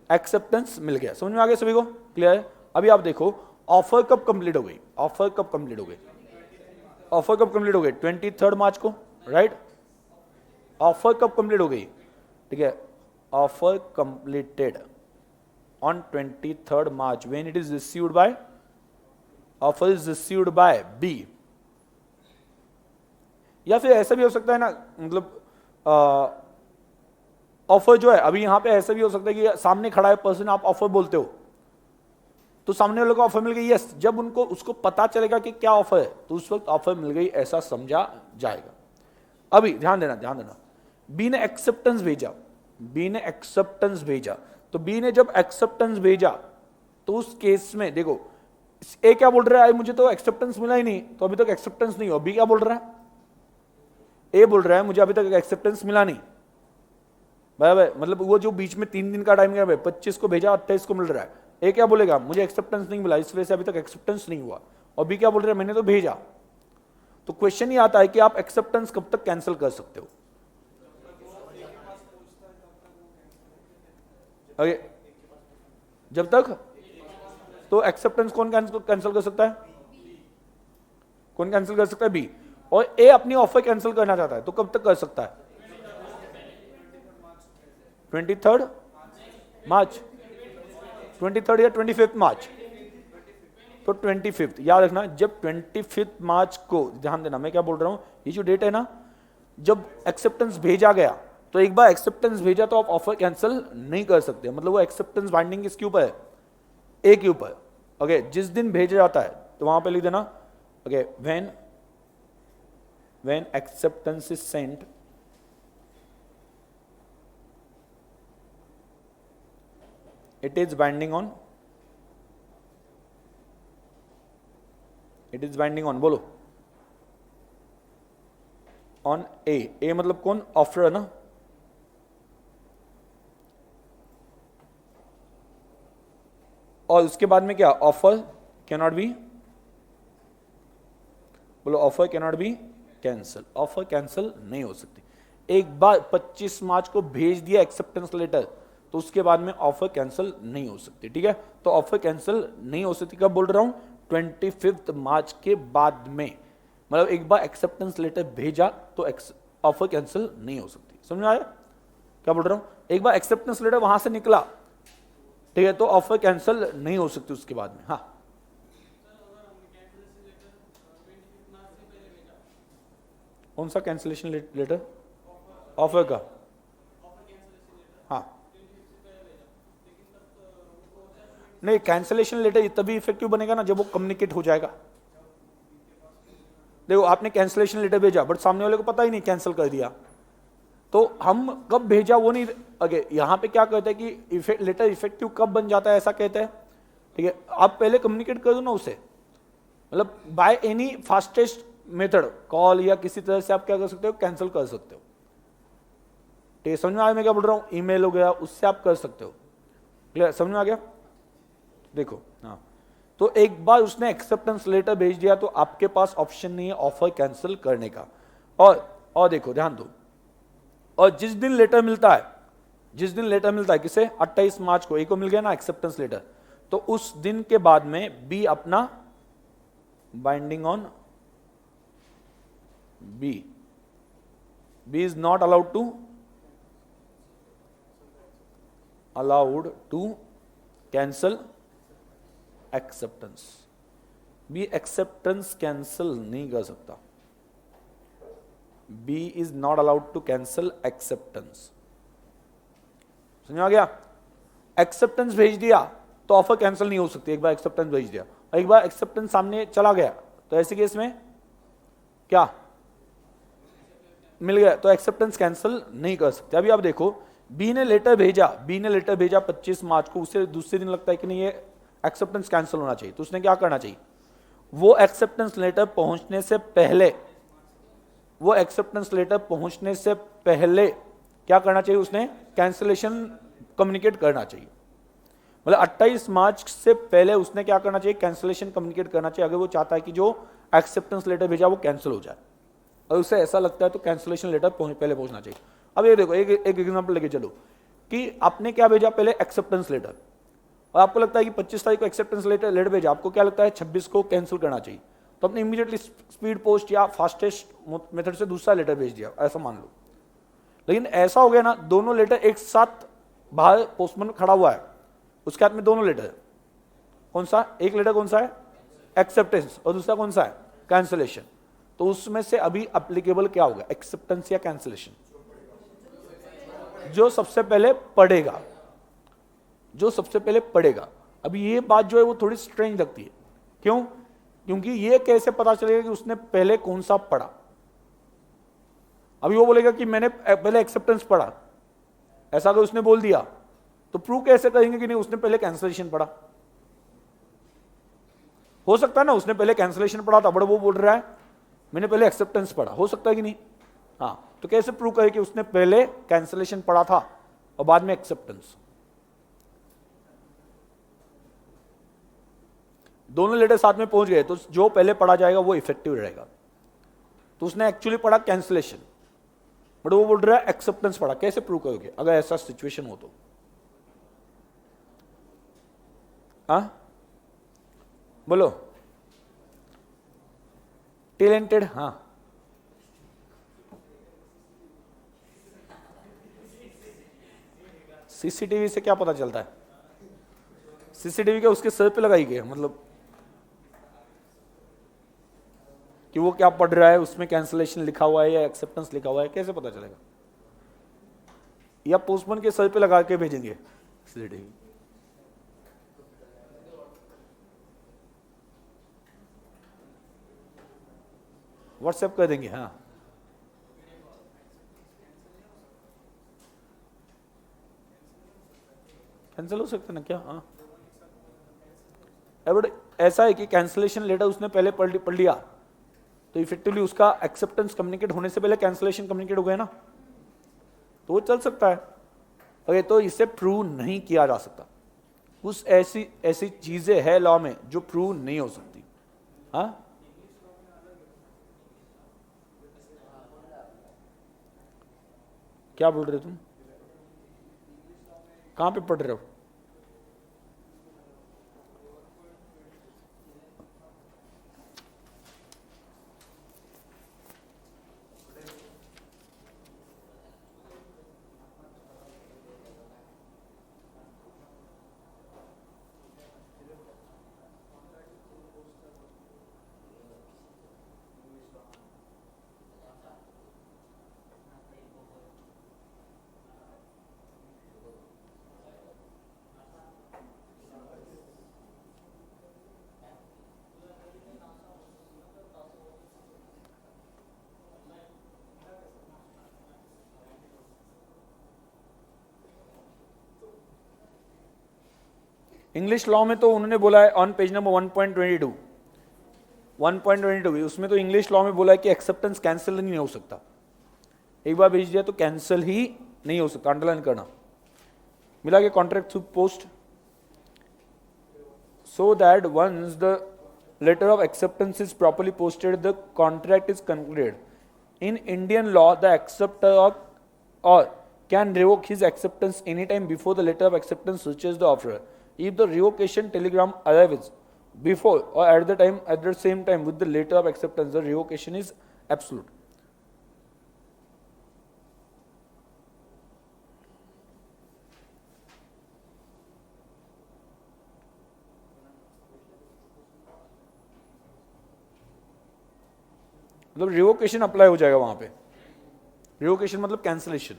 एक्सेप्टेंस मिल गया। समझ में आ गया सभी को? क्लियर है? अभी आप देखो ऑफर कब कंप्लीट हो गई, ऑफर कब कंप्लीट हो गई, ऑफर कब कंप्लीट हो गई, 23 मार्च को, राइट। ऑफर कब कंप्लीट हो गई, ठीक है, offer completed on 23rd March when it is received by, offer is received by B। या फिर ऐसा भी हो सकता है ना, मतलब ऑफर जो है अभी यहां पे ऐसा भी हो सकता है कि सामने खड़ा है पर्सन, आप ऑफर बोलते हो तो सामने वाले को ऑफर मिल गई, यस, जब उनको उसको पता चलेगा कि क्या ऑफर है तो उस वक्त ऑफर मिल गई ऐसा समझा जाएगा। अभी ध्यान देना, बी ने एक्सेप्टेंस भेजा, बी ने एक्सेप्टेंस भेजा, तो बी ने जब एक्सेप्टेंस भेजा तो उस केस में देखो ए क्या बोल रहा है, मुझे तो एक्सेप्टेंस मिला ही नहीं, तो अभी तक एक्सेप्टेंस नहीं हुआ। बी क्या बोल रहा है, ए बोल रहा है मुझे अभी तक एक्सेप्टेंस मिला नहीं, बराबर, मतलब वो जो बीच में 3 दिन का टाइम गया, 25 को भेजा 28 को मिल रहा है। ए क्या बोलेगा, मुझे एक्सेप्टेंस नहीं मिला, इस वजह से अभी तक एक्सेप्टेंस नहीं हुआ। और बी क्या बोल रहे हैं, मैंने तो भेजा। तो क्वेश्चन ही आता है कि आप एक्सेप्टेंस कब तक कैंसिल कर सकते हो। ओके, जब तक, तो एक्सेप्टेंस कौन कैंसिल कर सकता है, कौन कैंसिल कर सकता है, बी। और ए अपनी ऑफर कैंसिल करना चाहता है तो कब तक कर सकता है, 23rd मार्च, 23rd या 25th मार्च, तो 25th याद रखना। जब 25th मार्च को, ध्यान देना मैं क्या बोल रहा हूं, ये जो डेट है ना, जब एक्सेप्टेंस भेजा गया तो एक बार एक्सेप्टेंस भेजा तो आप ऑफर कैंसिल नहीं कर सकते, मतलब वो एक्सेप्टेंस बाइंडिंग किसके ऊपर है, ए के ऊपर। ओके, जिस दिन भेजा जाता है तो वहां पे लिख देना, okay, when acceptance is sent, it is binding on, it is binding on, बोलो, on A। A मतलब कौन, ऑफर है ना, और उसके बाद में क्या, ऑफर कैन नॉट बी, बोलो offer can not B cancel, offer cancel नहीं हो सकती। एक बार 25 मार्च को भेज दिया एक्सेप्टेंस लेटर तो उसके बाद में ऑफर कैंसिल नहीं हो सकती, ठीक है। तो ऑफर कैंसिल नहीं हो सकती कब बोल रहा हूं, 25th मार्च के बाद में, मतलब एक बार एक्सेप्टेंस लेटर भेजा तो ऑफर कैंसिल नहीं हो सकती। समझ में आया क्या बोल रहा हूं, एक बार एक्सेप्टेंस लेटर वहां से निकला, ठीक है, तो ऑफर कैंसिल नहीं हो सकती उसके बाद में। हाँ, कौन सा कैंसिलेशन लेटर, ऑफर का, हाँ, नहीं, कैंसिलेशन लेटर तभी इफेक्टिव बनेगा ना जब वो कम्युनिकेट हो जाएगा। देखो आपने कैंसिलेशन लेटर भेजा बट सामने वाले को पता ही नहीं, कैंसिल कर दिया, तो हम कब भेजा वो नहीं। अगे यहां पे क्या कहते हैं कि लेटर इफेक्टिव कब बन जाता है, ऐसा कहते हैं, ठीक है। आप पहले कम्युनिकेट कर दो ना उसे, मतलब by any fastest method, call या किसी तरह से आप क्या कर सकते हो, कैंसिल कर सकते हो, ठीक है। समझ में आया मैं क्या बोल रहा हूं, ईमेल हो गया, उससे आप कर सकते हो, क्लियर, समझ में आ गया। देखो हाँ, तो एक बार उसने एक्सेप्टेंस लेटर भेज दिया तो आपके पास ऑप्शन नहीं है ऑफर कैंसिल करने का। और देखो ध्यान दो, और जिस दिन लेटर मिलता है, जिस दिन लेटर मिलता है किसे, 28 मार्च को ए को मिल गया ना एक्सेप्टेंस लेटर, तो उस दिन के बाद में बी अपना binding on B is not allowed to cancel acceptance, B acceptance cancel नहीं कर सकता, B is not allowed to cancel acceptance. समझ में आ गया, एक्सेप्टेंस भेज दिया तो ऑफर कैंसिल नहीं हो सकती, एक बार एक्सेप्टेंस भेज दिया, एक बार एक्सेप्टेंस सामने चला गया तो ऐसे केस में क्या मिल गया तो एक्सेप्टेंस कैंसिल नहीं कर सकते। अभी आप देखो, बी ने लेटर भेजा 25 मार्च को, उसे दूसरे दिन लगता है कि नहीं ये एक्सेप्टेंस कैंसिल होना चाहिए, तो उसने क्या करना चाहिए, वो एक्सेप्टेंस लेटर पहुंचने से पहले क्या करना चाहिए, उसने कैंसिलेशन कम्युनिकेट करना चाहिए। मतलब 28 मार्च से पहले उसने क्या करना चाहिए, कैंसिलेशन कम्युनिकेट करना चाहिए, अगर वो चाहता है कि जो एक्सेप्टेंस लेटर भेजा वो कैंसिल हो जाए, और उसे ऐसा लगता है तो कैंसिलेशन लेटर पहले पहुंचना चाहिए। अब ये देखो, एक एग्जांपल लेके चलो कि आपने क्या भेजा, पहले एक्सेप्टेंस लेटर, और आपको लगता है कि 25 तारीख को एक्सेप्टेंस लेटर भेजा, आपको क्या लगता है 26 को कैंसिल करना चाहिए, तो आपने इमीडिएटली स्पीड पोस्ट या फास्टेस्ट मेथड से दूसरा लेटर भेज दिया, ऐसा मान लो। लेकिन ऐसा हो गया ना, दोनों लेटर एक साथ बाहर पोस्टमैन खड़ा हुआ है, उसके हाथ में दोनों लेटर है, कौन सा? एक लेटर कौन सा है? एक्सेप्टेंस, और दूसरा कौन सा है? कैंसिलेशन। तो उसमें से अभी अप्लीकेबल क्या होगा, एक्सेप्टेंस या कैंसिलेशन? जो सबसे पहले पढ़ेगा, जो सबसे पहले पढ़ेगा। अभी ये बात जो है वो थोड़ी स्ट्रेंज लगती है, क्यों? क्योंकि ये कैसे पता चलेगा कि उसने पहले कौन सा पढ़ा? अभी वो बोलेगा कि मैंने पहले एक्सेप्टेंस पढ़ा, ऐसा अगर उसने बोल दिया तो प्रूव कैसे करेंगे कि नहीं उसने पहले कैंसिलेशन पढ़ा? हो सकता है ना उसने पहले कैंसिलेशन पढ़ा था, बट वो बोल रहा है मैंने पहले एक्सेप्टेंस पढ़ा, हो सकता है कि नहीं? हाँ, तो कैसे प्रूव करे कि उसने पहले कैंसिलेशन पढ़ा था और बाद में एक्सेप्टेंस? दोनों लेटर साथ में पहुंच गए तो जो पहले पढ़ा जाएगा वो इफेक्टिव रहेगा। तो उसने एक्चुअली पढ़ा कैंसिलेशन, बट वो बोल रहा है एक्सेप्टेंस पढ़ा, कैसे प्रूव करोगे अगर ऐसा सिचुएशन हो तो? हाँ बोलो, टैलेंटेड। हाँ, सीसीटीवी से क्या पता चलता है? सीसीटीवी क्या उसके सर पे लगाई गई, मतलब कि वो क्या पढ़ रहा है, उसमें कैंसिलेशन लिखा हुआ है या एक्सेप्टेंस लिखा हुआ है, कैसे पता चलेगा? या पोस्टमैन के सर पे लगा के भेजेंगे सीसीटीवी? व्हाट्सएप कर देंगे। हाँ, कैंसिल हो सकता है ना क्या? हाँ, बट ऐसा है कि कैंसिलेशन लेटर उसने पहले पढ़ लिया तो इफेक्टिवली उसका एक्सेप्टेंस कम्युनिकेट होने से पहले कैंसिलेशन कम्युनिकेट हो गया ना, तो वो चल सकता है। ओके, तो इसे प्रूव नहीं किया जा सकता। कुछ ऐसी ऐसी चीजें हैं लॉ में जो प्रूव नहीं हो सकती। हाँ, क्या बोल रहे हो तुम? कहां पे पढ़ रहे हो? इंग्लिश लॉ में तो उन्होंने बोला है ऑन पेज नंबर 1.22 उसमें तो इंग्लिश लॉ में बोला है कि एक्सेप्टेंस कैंसिल नहीं हो सकता। एक बार भेज दिया तो कैंसिल ही नहीं हो सकता, अंडरलाइन करना। मिला के contract through post so that once the letter of acceptance is properly posted, the contract is concluded. In Indian law, the acceptor or can revoke his acceptance anytime before the letter of acceptance reaches the offerer. If the revocation telegram arrives before or at the same time with the letter of acceptance, the revocation is absolute. मतलब revocation apply हो जाएगा वहां पे। Revocation मतलब cancellation.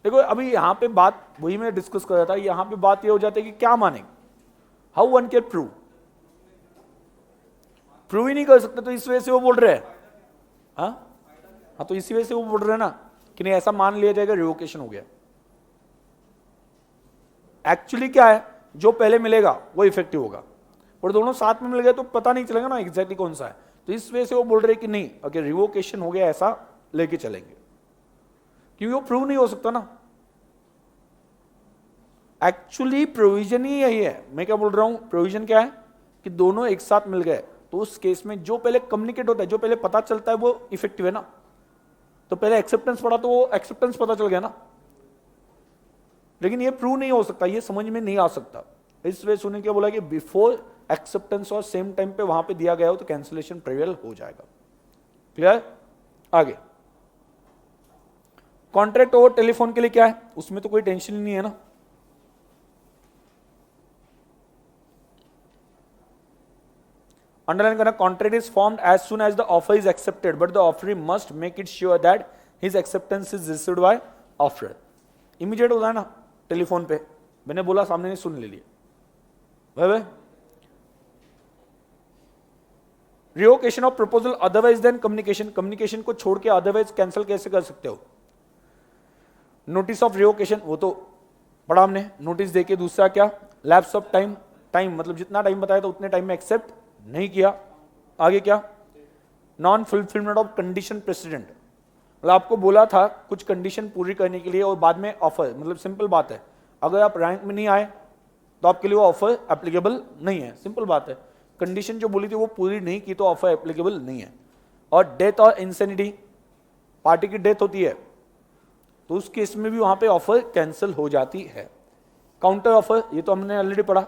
देखो अभी यहां पे बात वही मैं डिस्कस कर रहा था, यहां पे बात ये हो जाती है कि क्या माने, how one can prove. Prove ही नहीं कर सकते तो इस वजह से वो बोल रहे हैं। हाँ, तो इसी वजह से वो बोल रहे हैं ना कि नहीं ऐसा मान लिया जाएगा रिवोकेशन हो गया। एक्चुअली क्या है, जो पहले मिलेगा वो इफेक्टिव होगा, और दोनों साथ में मिल गए तो पता नहीं चलेगा ना एग्जैक्टली कौन सा है। तो इस वजह से वो बोल रहे कि नहीं अगर रिवोकेशन हो गया ऐसा लेके चलेंगे, क्योंकि वो प्रूव नहीं हो सकता ना। एक्चुअली प्रोविजन ही यही है। मैं क्या बोल रहा हूं, प्रोविजन क्या है कि दोनों एक साथ मिल गए तो उस केस में जो पहले कम्युनिकेट होता है, जो पहले पता चलता है वो इफेक्टिव है ना। तो पहले एक्सेप्टेंस पड़ा तो वो एक्सेप्टेंस पता चल गया ना। लेकिन ये प्रूव नहीं हो सकता, ये समझ में नहीं आ सकता। इस वजह से उन्होंने क्या बोला कि बिफोर एक्सेप्टेंस और सेम टाइम पे वहां पे दिया गया हो तो कैंसिलेशन प्रिवेल हो जाएगा। क्लियर? आगे कॉन्ट्रैक्ट ओवर टेलीफोन के लिए क्या है, उसमें तो कोई टेंशन ही नहीं है ना। अंडरलाइन करना, contract is formed as soon as the offer is accepted but the offeree must make it sure that his acceptance is received by offer. Immediate होता है ना टेलीफोन पे, मैंने बोला सामने ने सुन ले लिया। भाई revocation of proposal otherwise than communication, communication को छोड़ के अदरवाइज कैंसिल कैसे कर सकते हो। नोटिस ऑफ रिवोकेशन वो तो पढ़ा हमने, नोटिस देके। दूसरा क्या, लैप्स ऑफ टाइम, टाइम मतलब जितना टाइम बताया था उतने टाइम में एक्सेप्ट नहीं किया। आगे क्या, non fulfilment of condition president, मतलब आपको बोला था कुछ कंडीशन पूरी करने के लिए और बाद में ऑफर, मतलब सिंपल बात है, अगर आप रैंक में नहीं आए तो आपके लिए वो ऑफर एप्लीकेबल नहीं है, सिंपल बात है। कंडीशन जो बोली थी वो पूरी नहीं की तो ऑफर एप्लीकेबल नहीं है। और डेथ और इंसेनिटी, पार्टी की डेथ होती है तो उस केस में भी वहां पे ऑफर कैंसिल हो जाती है। काउंटर ऑफर, ये तो हमने ऑलरेडी पढ़ा,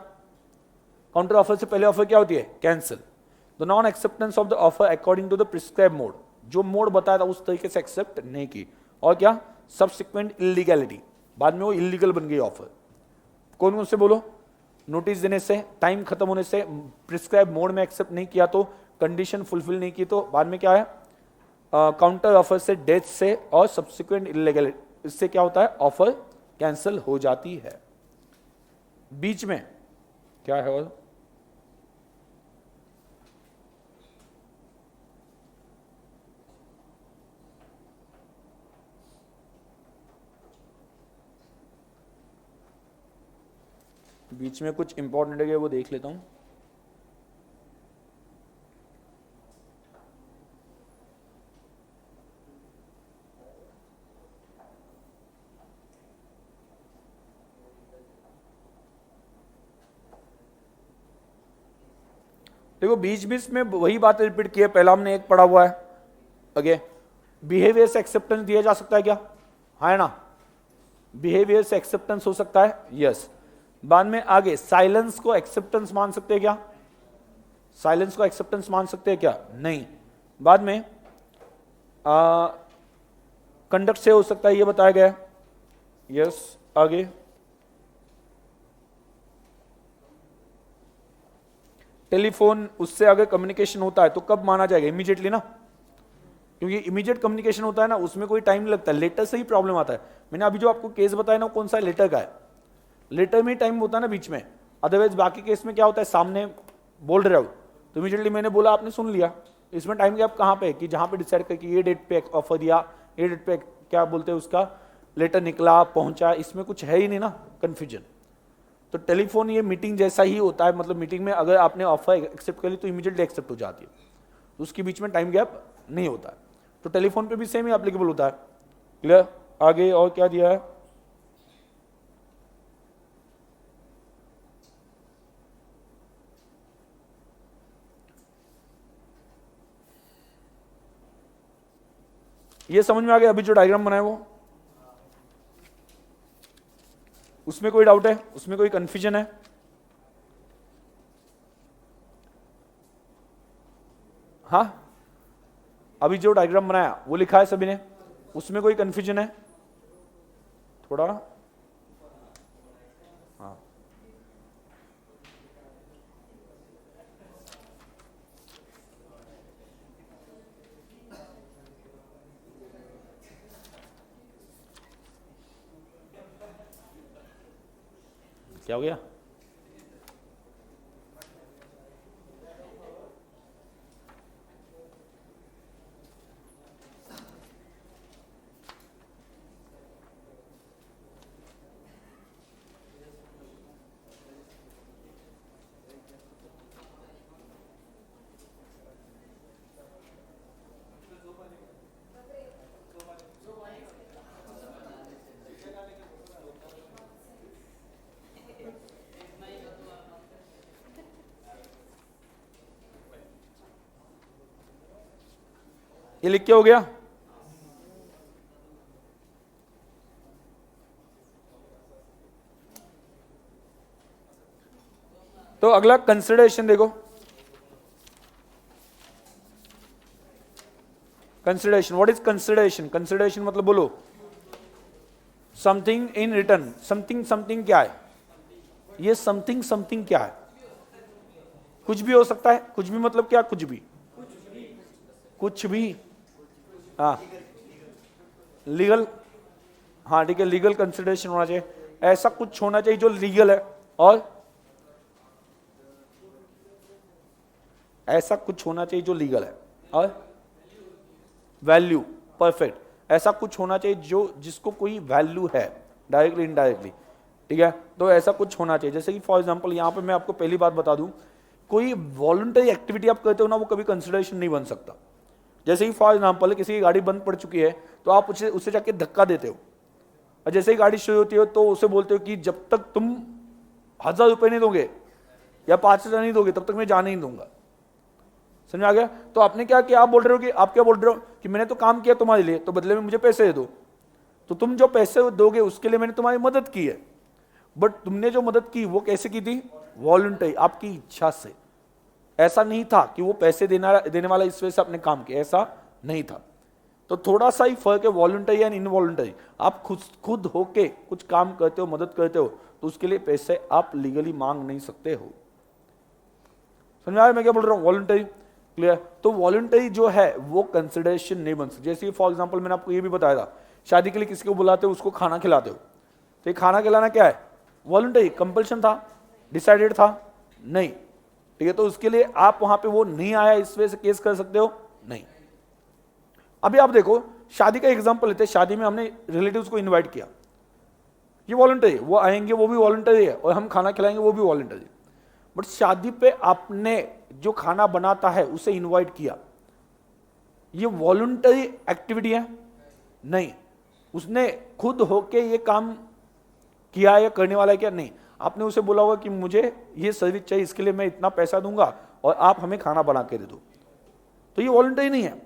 काउंटर ऑफर से पहले ऑफर क्या होती है, cancel. The non acceptance of the offer according to the prescribe mode, जो मोड बताया था उस तरीके से एक्सेप्ट नहीं की। और क्या, सब्सिक्वेंट इलीगैलिटी, बाद में वो इलीगल बन गई ऑफर। कौन कौन से बोलो, नोटिस देने से, टाइम खत्म होने से, प्रिस्क्राइब मोड में एक्सेप्ट नहीं किया तो, कंडीशन फुलफिल नहीं की तो, बाद में क्या है, काउंटर ऑफर से, डेथ से और सब्सिक्वेंट इलीगैलिटी, इससे क्या होता है, ऑफर कैंसिल हो जाती है। बीच में क्या है, और बीच में कुछ इंपॉर्टेंट है वो देख लेता हूं। देखो बीच बीच में वही बात रिपीट की है, पहला हमने एक पढ़ा हुआ है। ओके, बिहेवियर से एक्सेप्टेंस दिया जा सकता है क्या, हाँ है ना, बिहेवियर से एक्सेप्टेंस हो सकता है, यस। बाद में आगे साइलेंस को एक्सेप्टेंस मान सकते हैं क्या, साइलेंस को एक्सेप्टेंस मान सकते हैं क्या, नहीं। बाद में कंडक्ट से हो सकता है, ये बताया गया, यस। आगे टेलीफोन, उससे अगर कम्युनिकेशन होता है तो कब माना जाएगा, इमीडिएटली ना, क्योंकि इमीडिएट कम्युनिकेशन होता है ना उसमें कोई टाइम लगता है, लेटर से ही प्रॉब्लम आता है। मैंने अभी जो आपको केस बताया ना कौन सा लेटर का है, लेटर में ही टाइम होता है ना बीच में, अदरवाइज बाकी केस में क्या होता है, सामने बोल रहे हो तो इमीडिएटली मैंने बोला आपने सुन लिया। इसमें टाइम गैप कहाँ पे, कि जहाँ पे डिसाइड कर कि ये डेट पे ऑफर दिया, ये डेट पे क्या बोलते हैं उसका लेटर निकला पहुंचा, इसमें कुछ है ही नहीं ना कन्फ्यूजन। तो टेलीफोन ये मीटिंग जैसा ही होता है, मतलब मीटिंग में अगर आपने ऑफर एक्सेप्ट कर ली तो इमीडिएटली एक्सेप्ट हो जाती है, तो उसके बीच में टाइम गैप नहीं होता है। तो टेलीफोन पे भी सेम ही एप्लीकेबल होता है। क्लियर, आगे और क्या दिया है, ये समझ में आ गया अभी जो डायग्राम बनाया वो, उसमें कोई डाउट है, उसमें कोई कंफ्यूजन है, हाँ अभी जो डायग्राम बनाया वो लिखा है सभी ने, उसमें कोई कंफ्यूजन है थोड़ा, हाँ क्या हो गया, ये लिख के हो गया। तो अगला कंसिडरेशन देखो, consideration, what is consideration, consideration मतलब बोलो, something in return, something something क्या है, ये समथिंग समथिंग क्या है, कुछ भी हो सकता है, कुछ भी मतलब क्या, कुछ भी, कुछ भी, हाँ लीगल, हाँ ठीक है, लीगल कंसिडरेशन होना चाहिए, ऐसा कुछ होना चाहिए जो लीगल है, और ऐसा कुछ होना चाहिए जो लीगल है, और वैल्यू, परफेक्ट, ऐसा कुछ होना चाहिए जो जिसको कोई वैल्यू है, डायरेक्टली इनडायरेक्टली, ठीक है, तो ऐसा कुछ होना चाहिए। जैसे कि फॉर एग्जांपल यहां पे मैं आपको पहली बात बता दूं, कोई वॉलंटरी एक्टिविटी आप करते हो ना, वो कभी कंसिडरेशन नहीं बन सकता। जैसे कि फॉर एग्जांपल किसी की गाड़ी बंद पड़ चुकी है, तो आप उसे जाके धक्का देते हो, और जैसे ही गाड़ी शुरू होती है तो उसे बोलते हो कि जब तक तुम 1000 रुपये नहीं दोगे या 5000 नहीं दोगे तब तक मैं जाने नहीं दूंगा। समझ आ गया? तो आपने क्या किया, आप बोल रहे हो कि, आप क्या बोल रहे हो कि मैंने तो काम किया तुम्हारे लिए, तो बदले में मुझे पैसे दे दो, तो तुम जो पैसे दोगे उसके लिए मैंने तुम्हारी मदद की है, बट तुमने जो मदद की वो कैसे की थी, वॉलंटरी, आपकी इच्छा से। ऐसा नहीं था कि वो पैसे देने वाला इस वजह से आपने काम किया, ऐसा नहीं था। तो थोड़ा सा ही फर्क है वॉलंटरी एंड इनवॉलंटरी। आप खुद होके कुछ काम करते हो, मदद करते हो, तो उसके लिए पैसे आप लीगली मांग नहीं सकते हो। समझ आया मैं क्या बोल रहा हूं? Voluntary, clear? तो वॉलंटरी जो है वो कंसिडरेशन नहीं बन सकती। जैसे फॉर एग्जांपल मैंने आपको ये भी बताया था, शादी के लिए किसी को बुलाते हो, उसको खाना खिलाते हो, तो ये खाना खिलाना क्या है, वॉलंटरी, कंपल्शन था, डिसाइडेड था नहीं, ठीक है, तो उसके लिए आप वहां पे वो नहीं आया इस वजह से केस कर सकते हो नहीं। अभी आप देखो, शादी का एग्जांपल लेते हैं, शादी में हमने रिलेटिव्स को इनवाइट किया, ये वॉलंटरी, वो आएंगे वो भी वॉलंटरी है, और हम खाना खिलाएंगे वो भी वॉलंटरी। बट शादी पे आपने जो खाना बनाता है उसे इनवाइट किया, ये वॉलंटरी एक्टिविटी है नहीं, उसने खुद होके ये काम किया या करने वाला है क्या, नहीं, आपने उसे बोला होगा कि मुझे ये सर्विस चाहिए, इसके लिए मैं इतना पैसा दूंगा और आप हमें खाना बना के दे दो, तो ये वॉलंटरी नहीं है।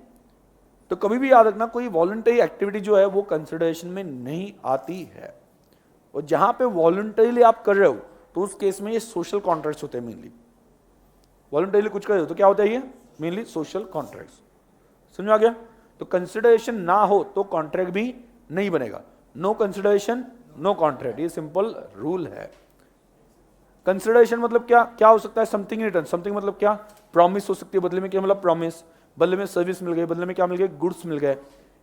तो कभी भी याद रखना, कोई वॉलंटरी एक्टिविटी जो है वो कंसिडरेशन में नहीं आती है, और जहां पे वॉलंटरीली आप कर रहे हो तो उस केस में ये सोशल कॉन्ट्रैक्ट्स होते हैं मेनली। वॉलंटरीली कुछ कर रहे हो तो क्या होता है, ये मेनली सोशल कॉन्ट्रैक्ट्स। समझ आ गया? तो कंसिडरेशन ना हो तो कॉन्ट्रैक्ट भी नहीं बनेगा। नो कंसिडरेशन नो कॉन्ट्रैक्ट, ये सिंपल रूल है। कंसिडरेशन मतलब क्या क्या हो सकता है, समथिंग रिटर्न, समथिंग मतलब क्या, प्रॉमिस हो सकती है, बदले में क्या मतलब प्रॉमिस, बदले में सर्विस मिल गई, बदले में क्या मिल गए, गुड्स मिल गए,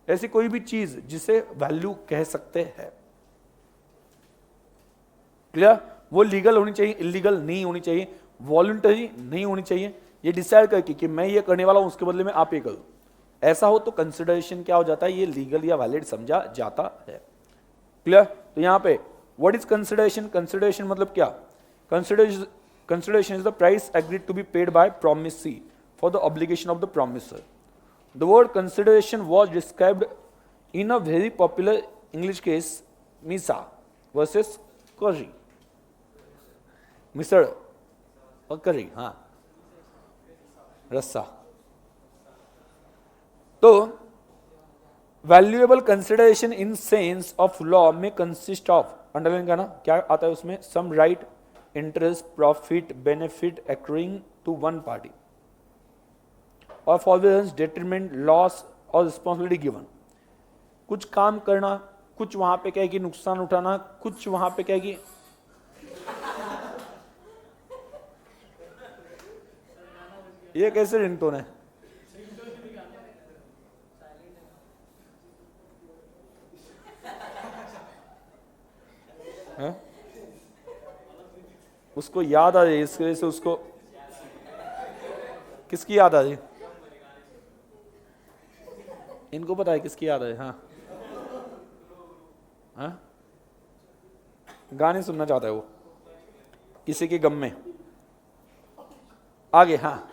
ऐसी कोई भी चीज जिसे वैल्यू कह सकते हैं। क्लियर? वो लीगल होनी चाहिए, इलीगल नहीं होनी चाहिए, वॉलंटरी नहीं होनी चाहिए, ये डिसाइड करके कि मैं ये करने वाला हूं उसके बदले में आप ये करो, ऐसा हो तो कंसिडरेशन क्या हो जाता है, ये लीगल या वैलिड समझा जाता है। क्लियर? तो यहां पे व्हाट इज कंसिडरेशन, कंसिडरेशन मतलब क्या, consideration is the price agreed to be paid by promisee for the obligation of the promiser. The word consideration was described in a very popular English case, Misa versus Curry. मिसड़ और करी, हाँ, रस्सा। तो valuable consideration in sense of law में consist of, underline करना, क्या आता है उसमें, some right, interest, profit, benefit accruing to one party, और फॉरबिडेंस, डेट्रीमेंट, लॉस और रिस्पॉन्सिबिलिटी गिवन। कुछ काम करना, कुछ वहां पे क्या है कि नुकसान उठाना, कुछ वहां पे क्या है कि ये कैसे रिंगटोन है, है? उसको याद आ रही, इसकी वजह से उसको, किसकी याद आ रही, इनको पता है किसकी याद है, हाँ, हाँ? गाने सुनना चाहता है वो किसी के गम में। आगे, हाँ,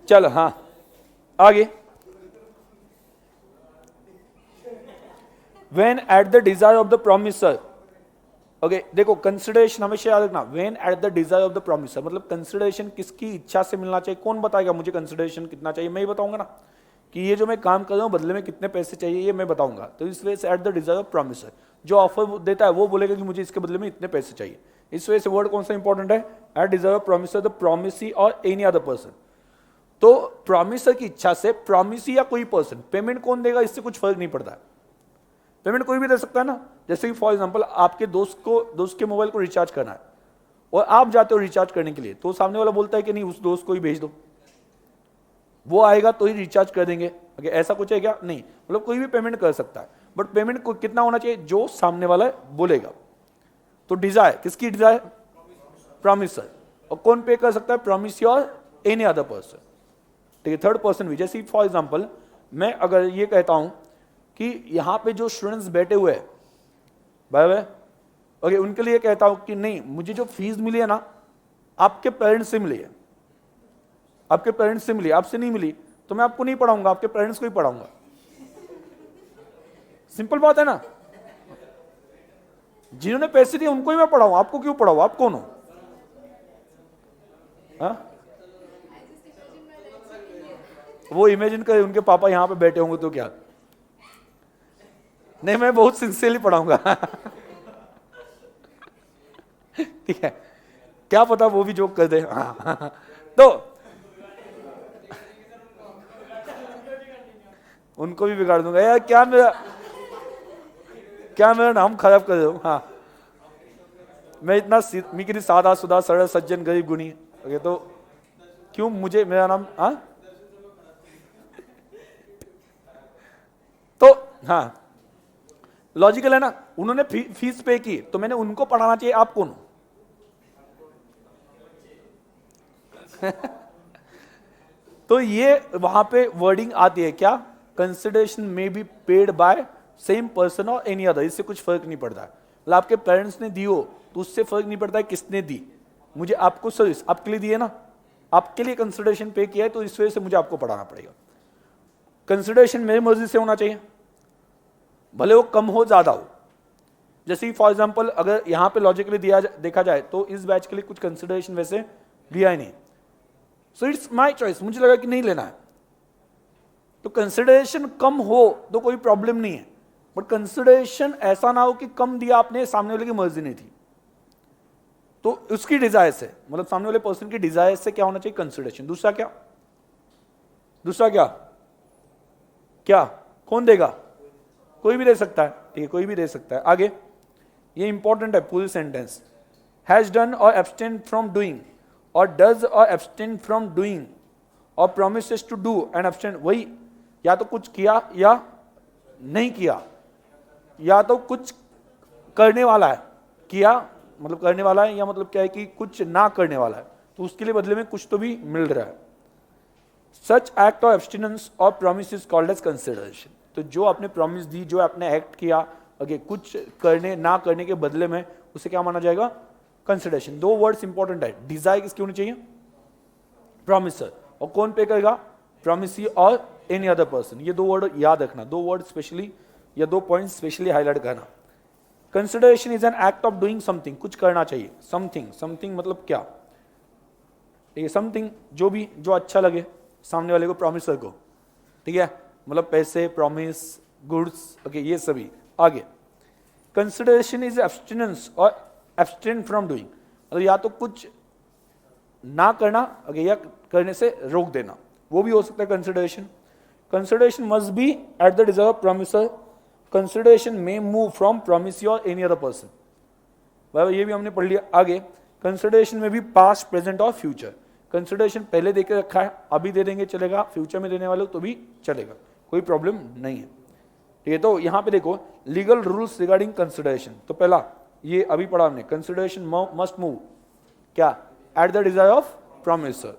चल, हाँ, आगे, when at the desire of the promiser, okay, देखो कंसिडरेशन हमेशा याद रखना, when at the desire of the promiser मतलब कंसिडरेशन किसकी इच्छा से मिलना चाहिए, कौन बताएगा मुझे कंसिडरेशन कितना चाहिए, मैं ही बताऊंगा ना, कि ये जो मैं काम कर रहा हूं बदले में कितने पैसे चाहिए ये मैं बताऊंगा। तो इस वजह से eight the desire of promiser, जो ऑफर देता है वो बोलेगा कि मुझे इसके बदले में इतने पैसे चाहिए, इस वजह से वर्ड कौन सा इंपॉर्टेंट है, at desire of promisor, the promisee और एनी अदर पर्सन। तो प्रॉमिसर की इच्छा से प्रॉमिसी या कोई पर्सन, पेमेंट कौन देगा इससे कुछ फर्क नहीं पड़ता है, पेमेंट कोई भी दे सकता है ना। जैसे कि फॉर एग्जांपल आपके दोस्त के मोबाइल को रिचार्ज करना है और आप जाते हो रिचार्ज करने के लिए, तो सामने वाला बोलता है कि नहीं उस दोस्त को ही भेज दो, वो आएगा तो ही रिचार्ज कर देंगे, ऐसा कुछ है क्या? नहीं, मतलब कोई भी पेमेंट कर सकता है, बट पेमेंट को कितना होना चाहिए, जो सामने वाला बोलेगा। तो डिजायर किसकी, डिजायर प्रॉमिसर, और कौन पे कर सकता है, प्रॉमिसी और एनी अदर पर्सन। ठीक है, थर्ड पर्सन भी, जैसे फॉर एग्जांपल मैं अगर ये कहता हूं कि यहां पे जो स्टूडेंट्स बैठे हुए हैं बराबर, ओके, उनके लिए कहता हूं कि नहीं मुझे जो फीस मिली है ना आपके पेरेंट्स से मिली है, आपके पेरेंट्स से मिली, आपसे नहीं मिली, तो मैं आपको नहीं पढ़ाऊंगा, आपके पेरेंट्स को ही पढ़ाऊंगा। सिंपल बात है ना, जिन्होंने पैसे दिए उनको ही मैं पढ़ाऊं, आपको क्यों पढ़ाऊं, आप कौन हो? हाँ? वो इमेजिन करे उनके पापा यहां पे बैठे होंगे तो क्या, नहीं मैं बहुत सिंसियरली पढ़ाऊंगा। ठीक है, क्या पता वो भी जोक कर दे। हाँ। तो उनको भी बिगाड़ दूंगा यार, क्या मेरा नाम खराब कर दो। हाँ, मैं इतना मैं कितनी सादा सुदा सरल सज्जन गरीब गुणी, तो क्यों मुझे मेरा नाम, हाँ तो हाँ लॉजिकल है ना, उन्होंने फीस पे की तो मैंने उनको पढ़ाना चाहिए, आप कौन हो? तो ये वहां पे वर्डिंग आती है क्या, कंसिडरेशन में be paid by same person और एनी अदर, इससे कुछ फर्क नहीं पड़ता है। मतलब आपके पेरेंट्स ने दी हो तो उससे फर्क नहीं पड़ता है किसने दी, मुझे आपको सर्विस आपके लिए दी है ना, आपके लिए कंसिडरेशन पे किया है, तो इस वजह से मुझे आपको पढ़ाना पड़ेगा। कंसिडरेशन मेरी मर्जी से होना चाहिए, भले वो कम हो ज्यादा हो। जैसे फॉर एग्जांपल अगर यहां पे लॉजिकली देखा जाए तो इस बैच के लिए कुछ कंसिडरेशन वैसे दिया ही नहीं, सो इट्स माय चॉइस, मुझे लगा कि नहीं लेना है, तो कंसिडरेशन कम हो तो कोई प्रॉब्लम नहीं है, बट कंसिडरेशन ऐसा ना हो कि कम दिया आपने, सामने वाले की मर्जी नहीं थी, तो उसकी डिजायर से, मतलब सामने वाले पर्सन की डिजायर से क्या होना चाहिए, कंसिडरेशन। दूसरा क्या, क्या कौन देगा, कोई भी दे सकता है, ठीक है, कोई भी दे सकता है। आगे ये इंपॉर्टेंट है पूरी sentence, has done or abstain from doing, or does or abstain from doing, or promises to do and abstain, वही या तो कुछ किया या नहीं किया, या तो कुछ करने वाला है, किया मतलब करने वाला है, या मतलब क्या है कि कुछ ना करने वाला है, तो उसके लिए बदले में कुछ तो भी मिल रहा है। Such act of abstinence or promise is called as consideration. तो जो आपने प्रॉमिस दी, जो आपने एक्ट किया, कुछ करने ना करने के बदले में, उसे क्या माना जाएगा, कंसिडरेशन। दो वर्ड्स इंपॉर्टेंट है, डिजायर किसकी होनी चाहिए, प्रॉमिसर, और कौन पे करेगा, प्रॉमिसी और एनी अदर पर्सन। ये दो वर्ड याद रखना, दो वर्ड स्पेशली या दो पॉइंट स्पेशली हाईलाइट करना। Consideration is an act of doing something, कुछ करना चाहिए, समथिंग मतलब क्या, ठीक है, समथिंग जो अच्छा लगे सामने वाले को, प्रॉमिसर को, ठीक है, मतलब पैसे, प्रॉमिस, गुड्स, ये सभी। आगे कंसिडरेशन इज एब्सटिनेंस और एब्सटेन फ्रॉम डूइंग, मतलब या तो कुछ ना करना, या करने से रोक देना, वो भी हो सकता है consideration. Consideration must B eight the desire of promiser, consideration में मूव फ्रॉम प्रॉमिसी और एनी अदर पर्सन, बराबर, ये भी हमने पढ़ लिया। आगे कंसिडरेशन में भी पास्ट, प्रेजेंट और फ्यूचर, कंसिडरेशन पहले देके रखा है, अभी दे देंगे चलेगा, फ्यूचर में देने वाले तो भी चलेगा, कोई प्रॉब्लम नहीं है, ठीक है। तो यहां पे देखो लीगल रूल्स रिगार्डिंग कंसिडरेशन, तो पहला ये अभी पढ़ा हमने, कंसिडरेशन मस्ट मूव क्या, at the desire of promisor,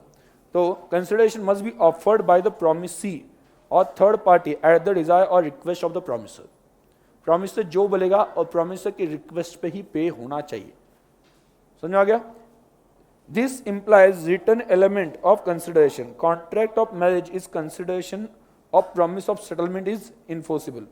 तो consideration must be offered by the promisee और third party at the desire और request of the promisor. Promisor जो बोलेगा और प्रॉमिसर की रिक्वेस्ट पे ही पे होना चाहिए, समझ में आ गया। This implies return element of consideration, contract of marriage is consideration of promise of settlement is enforceable.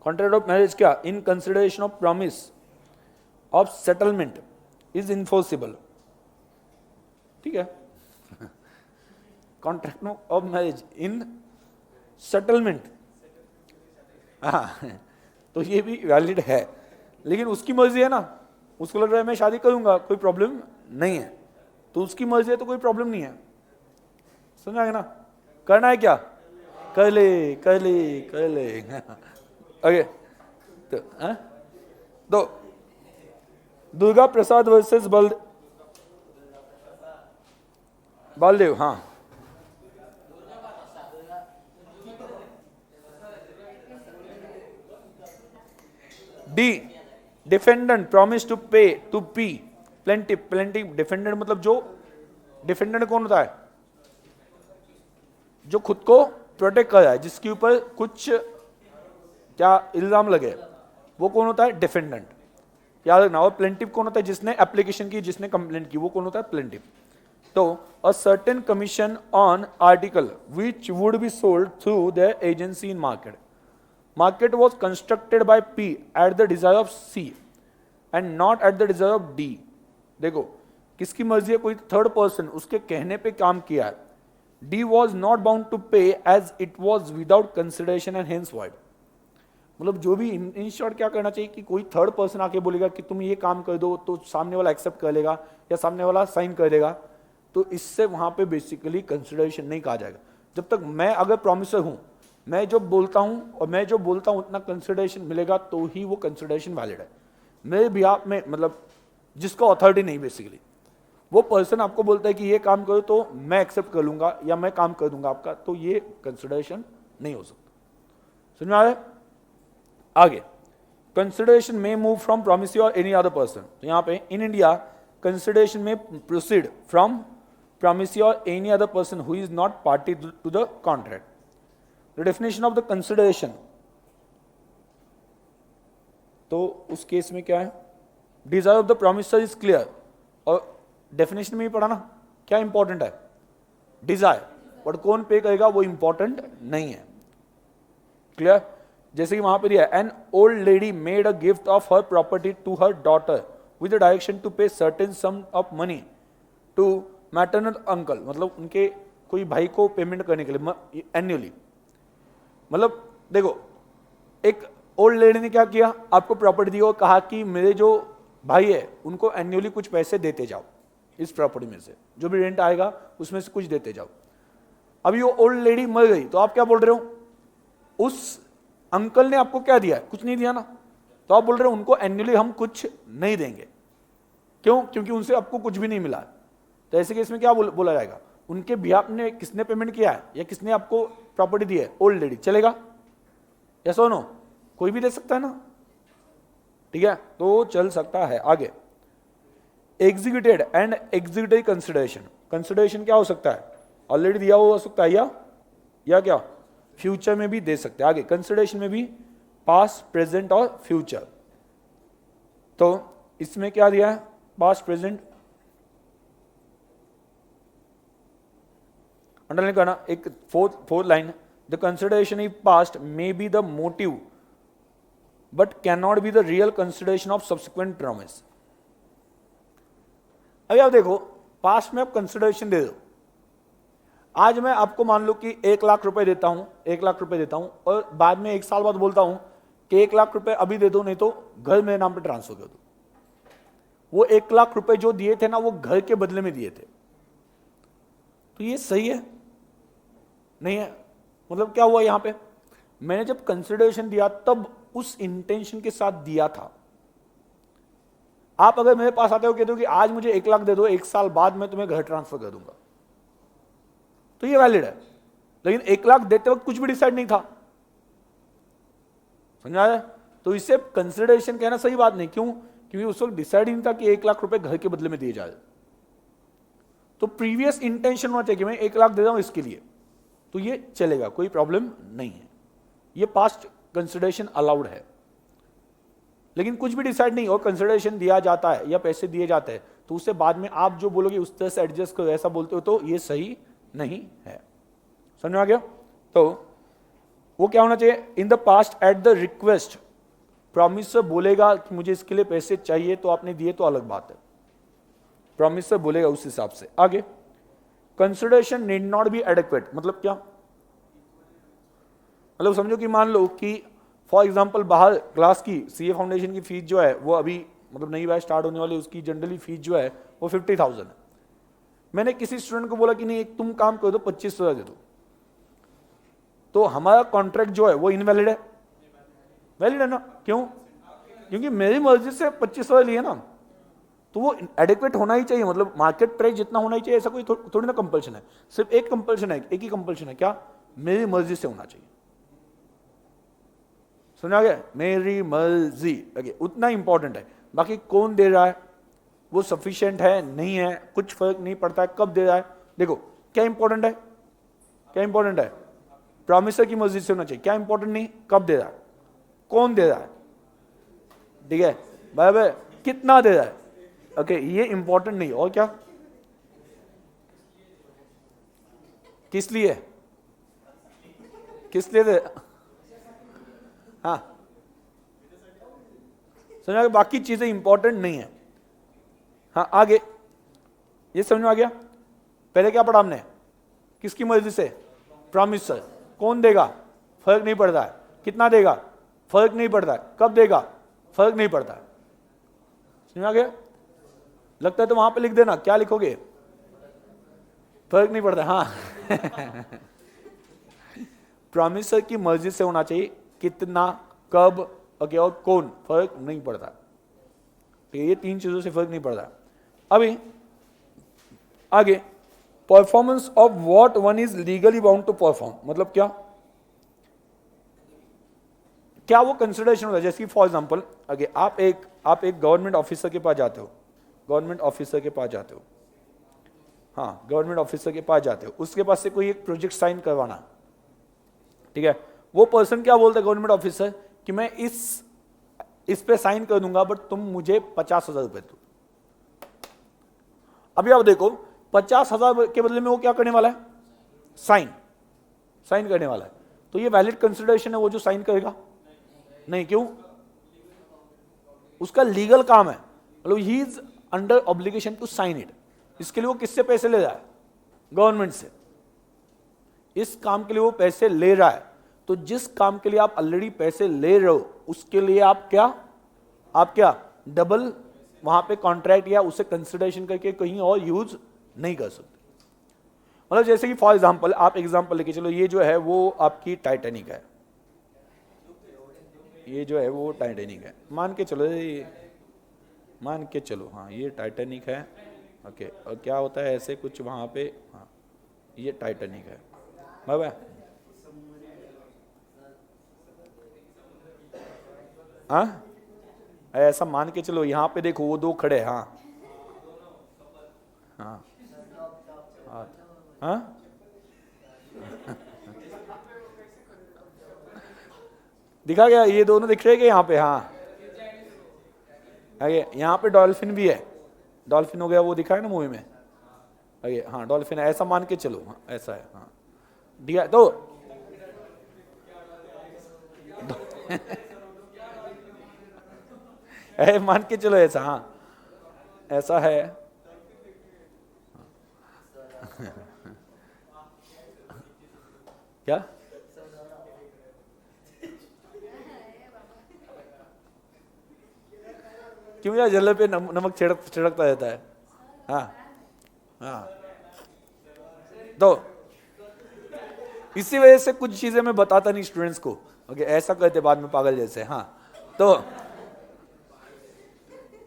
Contract of marriage क्या, in consideration of promise of settlement is enforceable, ठीक है। Contract of marriage in settlement, हाँ तो ये भी valid है, लेकिन उसकी मर्जी है ना, उसको लग रहा है मैं शादी करूंगा, कोई प्रॉब्लम नहीं है, तो उसकी मर्जी है तो कोई प्रॉब्लम नहीं है। समझ आएगा ना? करना है क्या? कर ले कर ले कर ले। ओके तो दुर्गा प्रसाद वर्सेस बलदेव, हाँ D defendant promise to pay to P plaintiff, plaintiff defendant मतलब जो डिफेंडेंट कौन होता है? जो खुद को प्रोटेक्ट कर रहा है, जिसके ऊपर कुछ क्या इल्जाम लगे, वो कौन होता है? डिफेंडेंट। याद रखना। और प्लेंटिव कौन होता है? जिसने एप्लीकेशन की, जिसने कंप्लेंट की, वो कौन होता है? प्लेंटिव। तो a certain commission on article which would be sold through the agency in market, market was constructed by P at the desire of C and not at the desire of D। देखो किसकी मर्जी है? कोई third person उसके कहने पे काम किया है। D was not bound to pay as it was without consideration and hence void। मतलब जो भी इन शॉर्ट क्या करना चाहिए कि कोई थर्ड पर्सन आके बोलेगा कि तुम ये काम कर दो, तो सामने वाला एक्सेप्ट कर लेगा या सामने वाला साइन कर देगा, तो इससे वहां पे बेसिकली कंसिडरेशन नहीं कहा जाएगा। जब तक मैं अगर प्रॉमिसर हूं, मैं जो बोलता हूं और मैं जो बोलता हूं उतना कंसिडरेशन मिलेगा तो ही वो कंसिडरेशन वैलिड है। मेरे बिहाफ में मतलब जिसको अथॉरिटी नहीं, बेसिकली वो पर्सन आपको बोलता है कि ये काम करो तो मैं एक्सेप्ट कर लूंगा या मैं काम कर दूंगा आपका, तो ये कंसिडरेशन नहीं हो सकता। समझ में आ रहा है? आगे कंसिडरेशन में move from promisee or any other person. तो यहां पे इन इंडिया कंसिडरेशन में proceed from promisee or any other person who is not party to the contract. The definition of the consideration, तो उस केस में क्या है? Desire of the promiser is clear, और डेफिनेशन में ही पढ़ा ना क्या इंपॉर्टेंट है? डिजायर, बट कौन पे करेगा वो इंपॉर्टेंट नहीं है। क्लियर? जैसे कि वहां पे दिया है an old lady made a gift of her property to her daughter with the direction to pay certain sum of money to maternal uncle, मतलब उनके कोई भाई को पेमेंट करने के लिए एन्युअली। मतलब देखो एक ओल्ड लेडी ने क्या किया? आपको प्रॉपर्टी दी और कहा कि मेरे जो भाई है उनको एन्युअली कुछ पैसे देते जाओ, इस प्रॉपर्टी में से जो भी रेंट आएगा उसमें से कुछ देते जाओ। अभी वो ओल्ड लेडी मर गई, तो आप क्या बोल रहे हो? उस अंकल ने आपको क्या दिया? कुछ नहीं दिया ना, तो आप बोल रहे हो उनको एन्युअली हम कुछ नहीं देंगे। क्यों? क्योंकि उनसे आपको कुछ भी नहीं मिला। तो ऐसे केस में क्या बोला जाएगा? उनके बिहाफ ने किसने पेमेंट किया है या किसने आपको प्रॉपर्टी दी है? Old lady. चलेगा? यस और नो? कोई भी दे सकता है ना, ठीक है, तो चल सकता है। आगे executed and executive consideration. Consideration क्या हो सकता है? ऑलरेडी दिया हुआ हो सकता है या क्या फ्यूचर में भी दे सकते हैं। आगे कंसिडरेशन में भी पास्ट, प्रेजेंट और फ्यूचर। तो इसमें क्या दिया है? पास्ट, प्रेजेंट, अंडरलाइन करना। एक fourth line, the consideration if past may be the motive but can not be the real consideration of subsequent promise. अभी आप देखो, पास्ट में आप कंसिडरेशन दे दो। आज मैं आपको मान लो कि 1 लाख रुपए देता हूं, 1 लाख रुपए देता हूं, और बाद में 1 साल बाद बोलता हूं कि 1 लाख रुपए अभी दे दो, नहीं तो घर मेरे नाम पे ट्रांसफर कर दो। वो 1 लाख रुपए जो दिए थे ना, वो घर के बदले में दिए थे। तो ये सही है? नहीं है। मतलब क्या हुआ यहां पे? मैंने जब कंसिडरेशन दिया तब उस इंटेंशन के साथ दिया था। आप अगर मेरे पास आते हो, कहते हो कि आज मुझे 1 लाख दे दो, 1 साल बाद मैं तुम्हें घर ट्रांसफर कर दूंगा, तो ये वैलिड है। लेकिन 1 लाख देते वक्त कुछ भी डिसाइड नहीं था। समझा है? तो इससे कंसिडरेशन कहना सही बात नहीं। क्यों? क्योंकि उस वक्त डिसाइड ही नहीं था कि 1 लाख रुपए घर के बदले में दिए जाए। तो प्रीवियस इंटेंशन होना चाहिए कि मैं 1 लाख दे रहा हूं इसके लिए, तो ये चलेगा, कोई प्रॉब्लम नहीं है। ये पास्ट कंसिडरेशन अलाउड है। लेकिन कुछ भी डिसाइड नहीं और कंसिडरेशन दिया जाता है या पैसे दिए जाते हैं, तो उससे बाद में आप जो बोलोगे उस तरह से एडजस्ट करो, ऐसा बोलते हो, तो ये सही नहीं है। समझ में आ गया? तो वो क्या होना चाहिए? In the past at the request, promiser बोलेगा कि मुझे इसके लिए पैसे चाहिए, तो आपने दिए तो अलग बात है, प्रॉमिसर बोलेगा उस हिसाब से। आगे consideration need not be adequate, मतलब क्या? मतलब समझो कि मान लो कि फॉर एग्जांपल बाहर क्लास की सीए फाउंडेशन की फीस जो है वो अभी मतलब नई बैच स्टार्ट होने वाली, उसकी जनरली फीस जो है वो 50,000 है। मैंने किसी स्टूडेंट को बोला कि नहीं, एक तुम काम कर दो 25,000 दे दो, तो हमारा कॉन्ट्रैक्ट जो है वो इनवैलिड है? वैलिड है ना? क्यों? क्योंकि मेरी मर्जी से 25,000 लिए ना, तो वो एडिक्वेट होना ही चाहिए। मतलब मार्केट प्राइस जितना होना ही चाहिए, ऐसा कोई थोड़ी ना कंपल्शन है। सिर्फ एक कंपल्शन है, एक ही कंपल्शन है, क्या? मेरी मर्जी से होना चाहिए। सुना गया? मेरी मर्जी, ओके, उतना इंपॉर्टेंट है। बाकी कौन दे रहा है वो सफिशिएंट है नहीं है, कुछ फर्क नहीं पड़ता है कब दे रहा है। देखो क्या इंपॉर्टेंट है, क्या इंपॉर्टेंट है? प्रॉमिसर की मर्जी से होना चाहिए। क्या इंपॉर्टेंट नहीं, कब दे रहा है, कौन दे रहा है, ठीक है भाई भाई, कितना दे रहा है, ओके, ये इंपॉर्टेंट नहीं। और क्या, किस लिए, किस लिए दे, हाँ समझ, बाकी चीजें इंपॉर्टेंट नहीं है। हाँ आगे, ये समझ में आ गया? पहले क्या पढ़ा हमने, किसकी मर्जी से, प्रॉमिसर, कौन देगा फर्क नहीं पड़ता है, कितना देगा फर्क नहीं पड़ता है, कब देगा फर्क नहीं पड़ता है। समझ में आ गया? लगता है तो वहां पे लिख देना, क्या लिखोगे, फर्क नहीं पड़ता। हाँ प्रॉमिसर की मर्जी से होना चाहिए, कितना, कब, ओके, और कौन, फर्क नहीं पड़ता। ठीक है, ये तीन चीजों से फर्क नहीं पड़ता। अभी आगे, performance of what one is legally bound to perform, मतलब क्या, क्या वो कंसिडरेशन होता है? जैसे फॉर एग्जांपल आगे आप एक गवर्नमेंट ऑफिसर के पास जाते हो, गवर्नमेंट ऑफिसर के पास जाते हो, हाँ गवर्नमेंट ऑफिसर के पास जाते हो, उसके पास से कोई एक प्रोजेक्ट साइन करवाना, ठीक है, वो पर्सन क्या बोलता है गवर्नमेंट ऑफिसर कि मैं इस पे साइन कर दूंगा बट तुम मुझे 50,000 रुपए दो। अभी आप देखो 50,000 के बदले में वो क्या करने वाला है, साइन करने वाला है। तो ये वैलिड कंसिडरेशन है वो जो साइन करेगा? नहीं, क्यों? उसका लीगल काम है, मतलब he is under obligation to sign it. इसके लिए वो किससे पैसे ले रहा है, गवर्नमेंट से। इस काम के लिए वो पैसे ले रहा है, तो जिस काम के लिए आप ऑलरेडी पैसे ले रहे हो उसके लिए आप क्या डबल वहां पे कॉन्ट्रैक्ट या उसे कंसिडरेशन करके कहीं और यूज नहीं कर सकते। मतलब जैसे कि फॉर एग्जांपल, आप एग्जांपल लेके चलो, ये जो है वो आपकी टाइटैनिक है, ये जो है वो टाइटैनिक है, मान के चलो, हाँ ये टाइटैनिक है, ओके, और क्या होता है ऐसे कुछ वहां पे, हाँ ये टाइटैनिक है बाबा, हाँ ऐसा मान के चलो, यहां पे देखो वो दो खड़े, हाँ हाँ हाँ दिखा गया, ये दोनों दिख रहे हैं यहाँ पे, हाँ आगे यहाँ पे डॉल्फिन भी है, डॉल्फिन हो गया, वो दिखा है ना मूवी में, आगे हाँ डॉल्फिन है, ऐसा मान के चलो, हाँ ऐसा है, हाँ ठीक है। तो मान के चलो ऐसा, हाँ ऐसा है, क्या क्यों यार, जल्ले पे नमक छिड़कता रहता है, हाँ हाँ। तो इसी वजह से कुछ चीजें मैं बताता नहीं स्टूडेंट्स को, ओके, ऐसा कहते बाद में पागल जैसे, हाँ। तो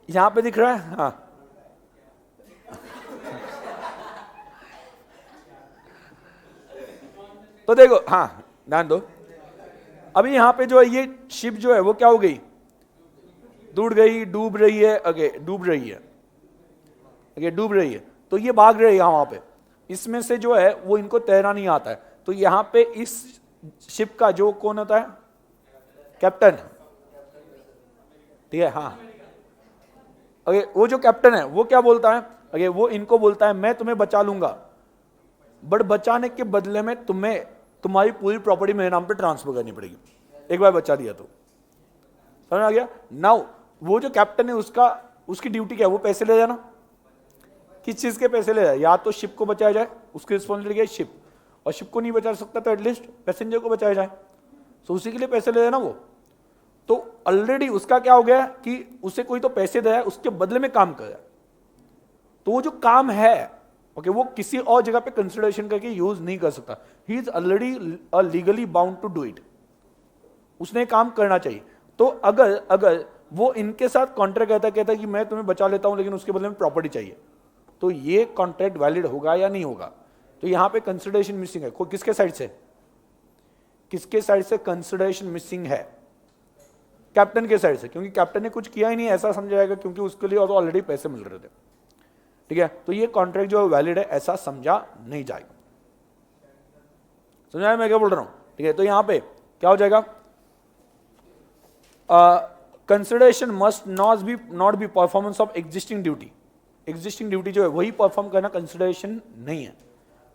यहां पे दिख रहा है, हाँ तो देखो, हाँ ध्यान दो, अभी यहां पे जो है ये शिप जो है वो क्या हो गई, डूब रही है, ओके डूब रही है, ओके डूब रही है, तो ये भाग रहे हैं वहां पे, इसमें से जो है वो इनको तैरना नहीं आता है, तो यहां पे इस शिप का जो कौन होता है, कैप्टन, ठीक है, हाँ ओके, वो जो कैप्टन है वो क्या बोलता है, ओके वो इनको बोलता है मैं तुम्हें बचा लूंगा, बट बचाने के बदले में तुम्हारी पूरी प्रॉपर्टी मेरे नाम पे ट्रांसफर करनी पड़ेगी, एक बार बचा दिया तो। समझ आ गया? नाउ वो जो कैप्टन है उसकी ड्यूटी क्या है, वो पैसे ले जाना, किस चीज के पैसे ले रहा है? या तो शिप को बचाया जाए, उसकी रिस्पॉन्सिबिलिटी है शिप, और शिप को नहीं बचा सकता तो एटलीस्ट पैसेंजर को बचाया जाए, तो उसी के लिए पैसे ले रहा है ना वो। तो ऑलरेडी उसका क्या हो गया कि उसे कोई तो पैसे दे रहा है, उसके बदले में काम कर रहा है, तो वो जो काम है ओके वो किसी और जगह पे कंसिडरेशन करके यूज नहीं कर सकता। He is already legally bound to do it, उसने काम करना चाहिए। तो अगर वो इनके साथ कॉन्ट्रैक्ट कहता कि मैं तुम्हें बचा लेता हूं लेकिन उसके बदले में प्रॉपर्टी चाहिए, तो ये कॉन्ट्रैक्ट वैलिड होगा या नहीं होगा? तो यहां पे कंसिडरेशन मिसिंग है। किसके साइड से? किसके साइड से कंसिडरेशन मिसिंग है? कैप्टन के साइड से, क्योंकि कैप्टन ने कुछ किया ही नहीं ऐसा समझा जाएगा, क्योंकि उसके लिए ऑलरेडी पैसे मिल रहे थे। ठीक है, तो ये कॉन्ट्रैक्ट जो वैलिड है ऐसा समझा नहीं जाएगा। समझाया मैं क्या बोल रहा हूं? ठीक है, तो यहां पे क्या हो जाएगा? Consideration must not be performance of existing duty. Existing duty जो है वही परफॉर्म करना कंसिडरेशन नहीं है।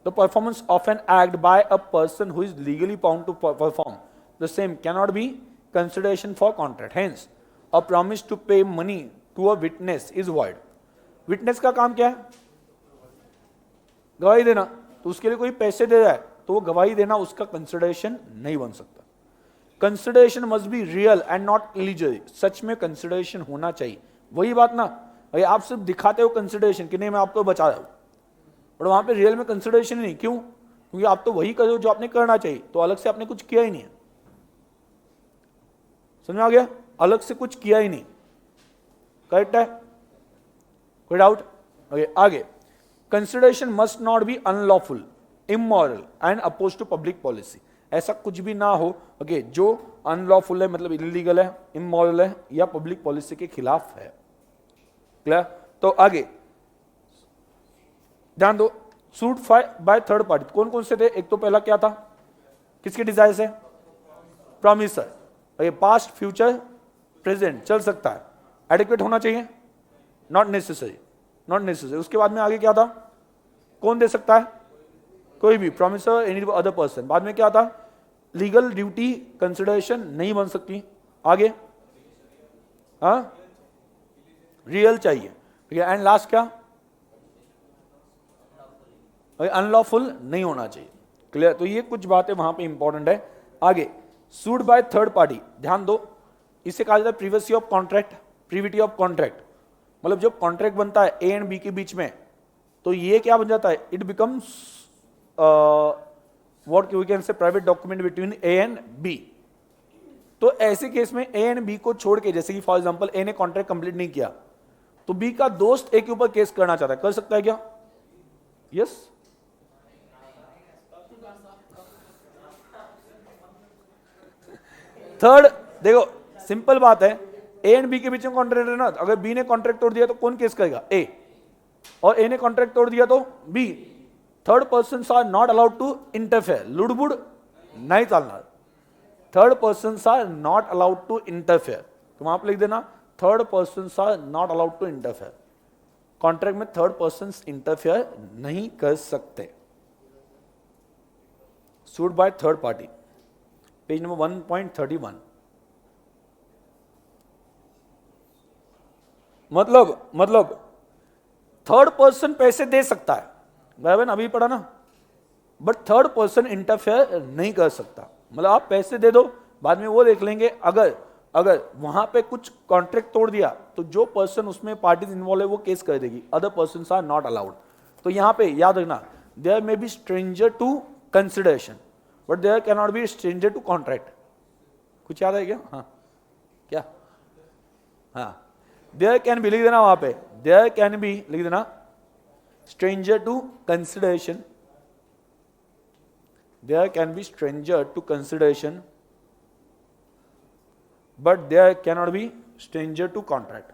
The performance of an act by a person who is legally bound to perform the same can not be consideration for contract. Hence a promise to pay money to a witness is void. Witness का काम क्या है? गवाही देना, तो उसके लिए कोई पैसे दे रहा है तो वो गवाही देना उसका कंसिडरेशन नहीं बन सकता। Consideration must be real and not illusory. सच में कंसिडरेशन होना चाहिए, वही बात ना। भाई आप सिर्फ दिखाते हो कंसिडरेशन कि नहीं मैं आपको बचा रहा हूं, और वहां पे रियल में कंसिडरेशन नहीं। क्यों? क्योंकि आप तो वही करो जो आपने करना चाहिए, तो अलग से आपने कुछ किया ही नहीं है। समझ में आ गया? अलग से कुछ किया ही नहीं। करेक्ट है? कोई डाउट? ओके, आगे। Consideration must not be unlawful, immoral and oppose to public policy. ऐसा कुछ भी ना हो ओके जो अनलॉफुल है, मतलब इलीगल है, इमोरल है, या पब्लिक पॉलिसी के खिलाफ है। क्लियर? तो आगे ध्यान दो। सूट बाय थर्ड पार्टी कौन कौन से थे? एक तो पहला क्या था? किसके डिजायर से? प्रॉमिसर। ये पास्ट, फ्यूचर, प्रेजेंट चल सकता है। एडिक्वेट होना चाहिए? Not necessary, not necessary. उसके बाद में आगे क्या था? कौन दे सकता है? कोई भी, प्रॉमिसर, एनी अदर पर्सन। बाद में क्या था? लीगल ड्यूटी कंसिडरेशन नहीं बन सकती। आगे रियल चाहिए। ठीक है, एंड लास्ट क्या? अनलॉफुल नहीं होना चाहिए। क्लियर? तो ये कुछ बातें वहां पे इंपॉर्टेंट है। आगे सूट बाय थर्ड पार्टी, ध्यान दो, इसे कहा जाता है privity of contract, privity of contract. मतलब जब कॉन्ट्रैक्ट बनता है ए एंड बी के बीच में, तो ये क्या बन जाता है? It becomes what we can say private document between A and B. तो ऐसे केस में ए एंड बी को छोड़ के, जैसे कि फॉर एग्जांपल ए ने कॉन्ट्रैक्ट कंप्लीट नहीं किया, तो बी का दोस्त ए के ऊपर केस करना चाहता है, कर सकता है क्या? यस। थर्ड देखो, सिंपल बात है, ए एंड बी के बीच में कॉन्ट्रैक्ट है ना, अगर बी ने कॉन्ट्रैक्ट तोड़ दिया तो कौन केस करेगा? ए। और ए ने कॉन्ट्रैक्ट तोड़ दिया तो B. Third person are not allowed to interfere. लुड़बुड़ नहीं चलना। Third person are not allowed to interfere. तो वहां पर लिख देना third person are not allowed to interfere. Contract में थर्ड पर्सन इंटरफेयर नहीं कर सकते। Suit by third party, page number 1.31। मतलब थर्ड पर्सन पैसे दे सकता है, बराबर अभी पढ़ा ना, बट थर्ड पर्सन इंटरफेयर नहीं कर सकता। मतलब आप पैसे दे दो, बाद में वो देख लेंगे। अगर वहां पे कुछ कॉन्ट्रैक्ट तोड़ दिया तो जो पर्सन उसमें पार्टीज इन्वॉल्व है वो केस कर देगी। Other person are not allowed. तो यहां पे याद रखना, there may be stranger to consideration but there can not be stranger to contract. कुछ याद है क्या? हाँ क्या? हाँ, देयर कैन बी लिख देना वहां पे, देयर कैन बी लिख देना stranger to consideration, there can be stranger to consideration but there cannot be stranger to contract.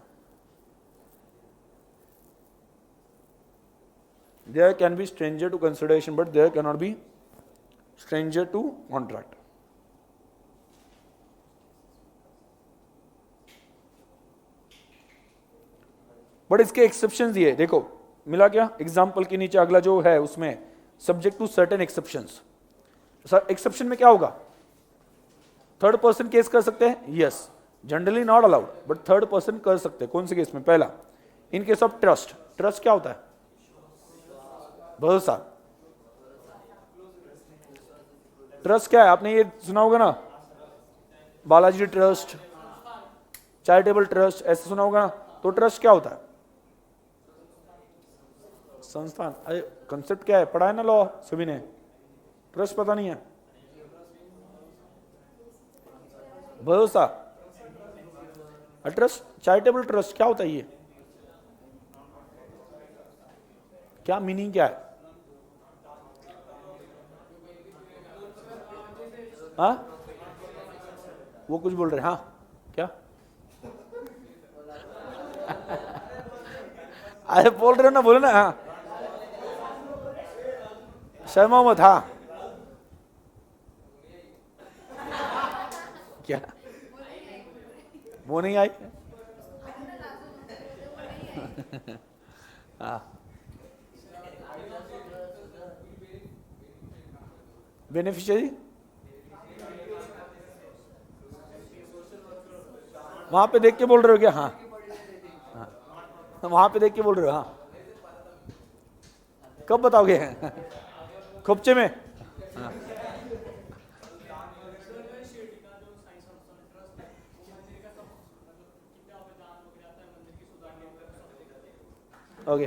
There can be stranger to consideration but there cannot be stranger to contract. But इसके exceptions दिए, देखो मिला क्या? Example के नीचे अगला जो है उसमें subject to certain exceptions. Exception में क्या होगा? थर्ड पर्सन केस कर सकते हैं, yes. Generally not allowed but third person कर सकते हैं। कौन से केस में? पहला, in case of trust. Trust क्या होता है? भरोसा। ट्रस्ट क्या है? आपने ये सुना होगा ना, बालाजी ट्रस्ट, चैरिटेबल ट्रस्ट, ऐसे सुना होगा ना। तो ट्रस्ट क्या होता है? संस्थान। अरे कंसेप्ट क्या है? पढ़ा है ना लॉ सभी ने? ट्रस्ट पता नहीं है? भरोसा। ट्रस्ट, चैरिटेबल ट्रस्ट क्या होता है? ये क्या मीनिंग क्या है? हाँ, वो कुछ बोल रहे हैं। हाँ क्या? अरे बोल रहे हो ना, बोलो ना। हाँ, शर्मा मत। हाँ क्या? वो नहीं आई? हाँ, बेनिफिशियरी वहां पे देख के बोल रहे हो क्या? हाँ, हाँ, वहां पे देख के बोल रहे हो? हाँ, कब बताओगे? खोपचे में? हाँ। ओके,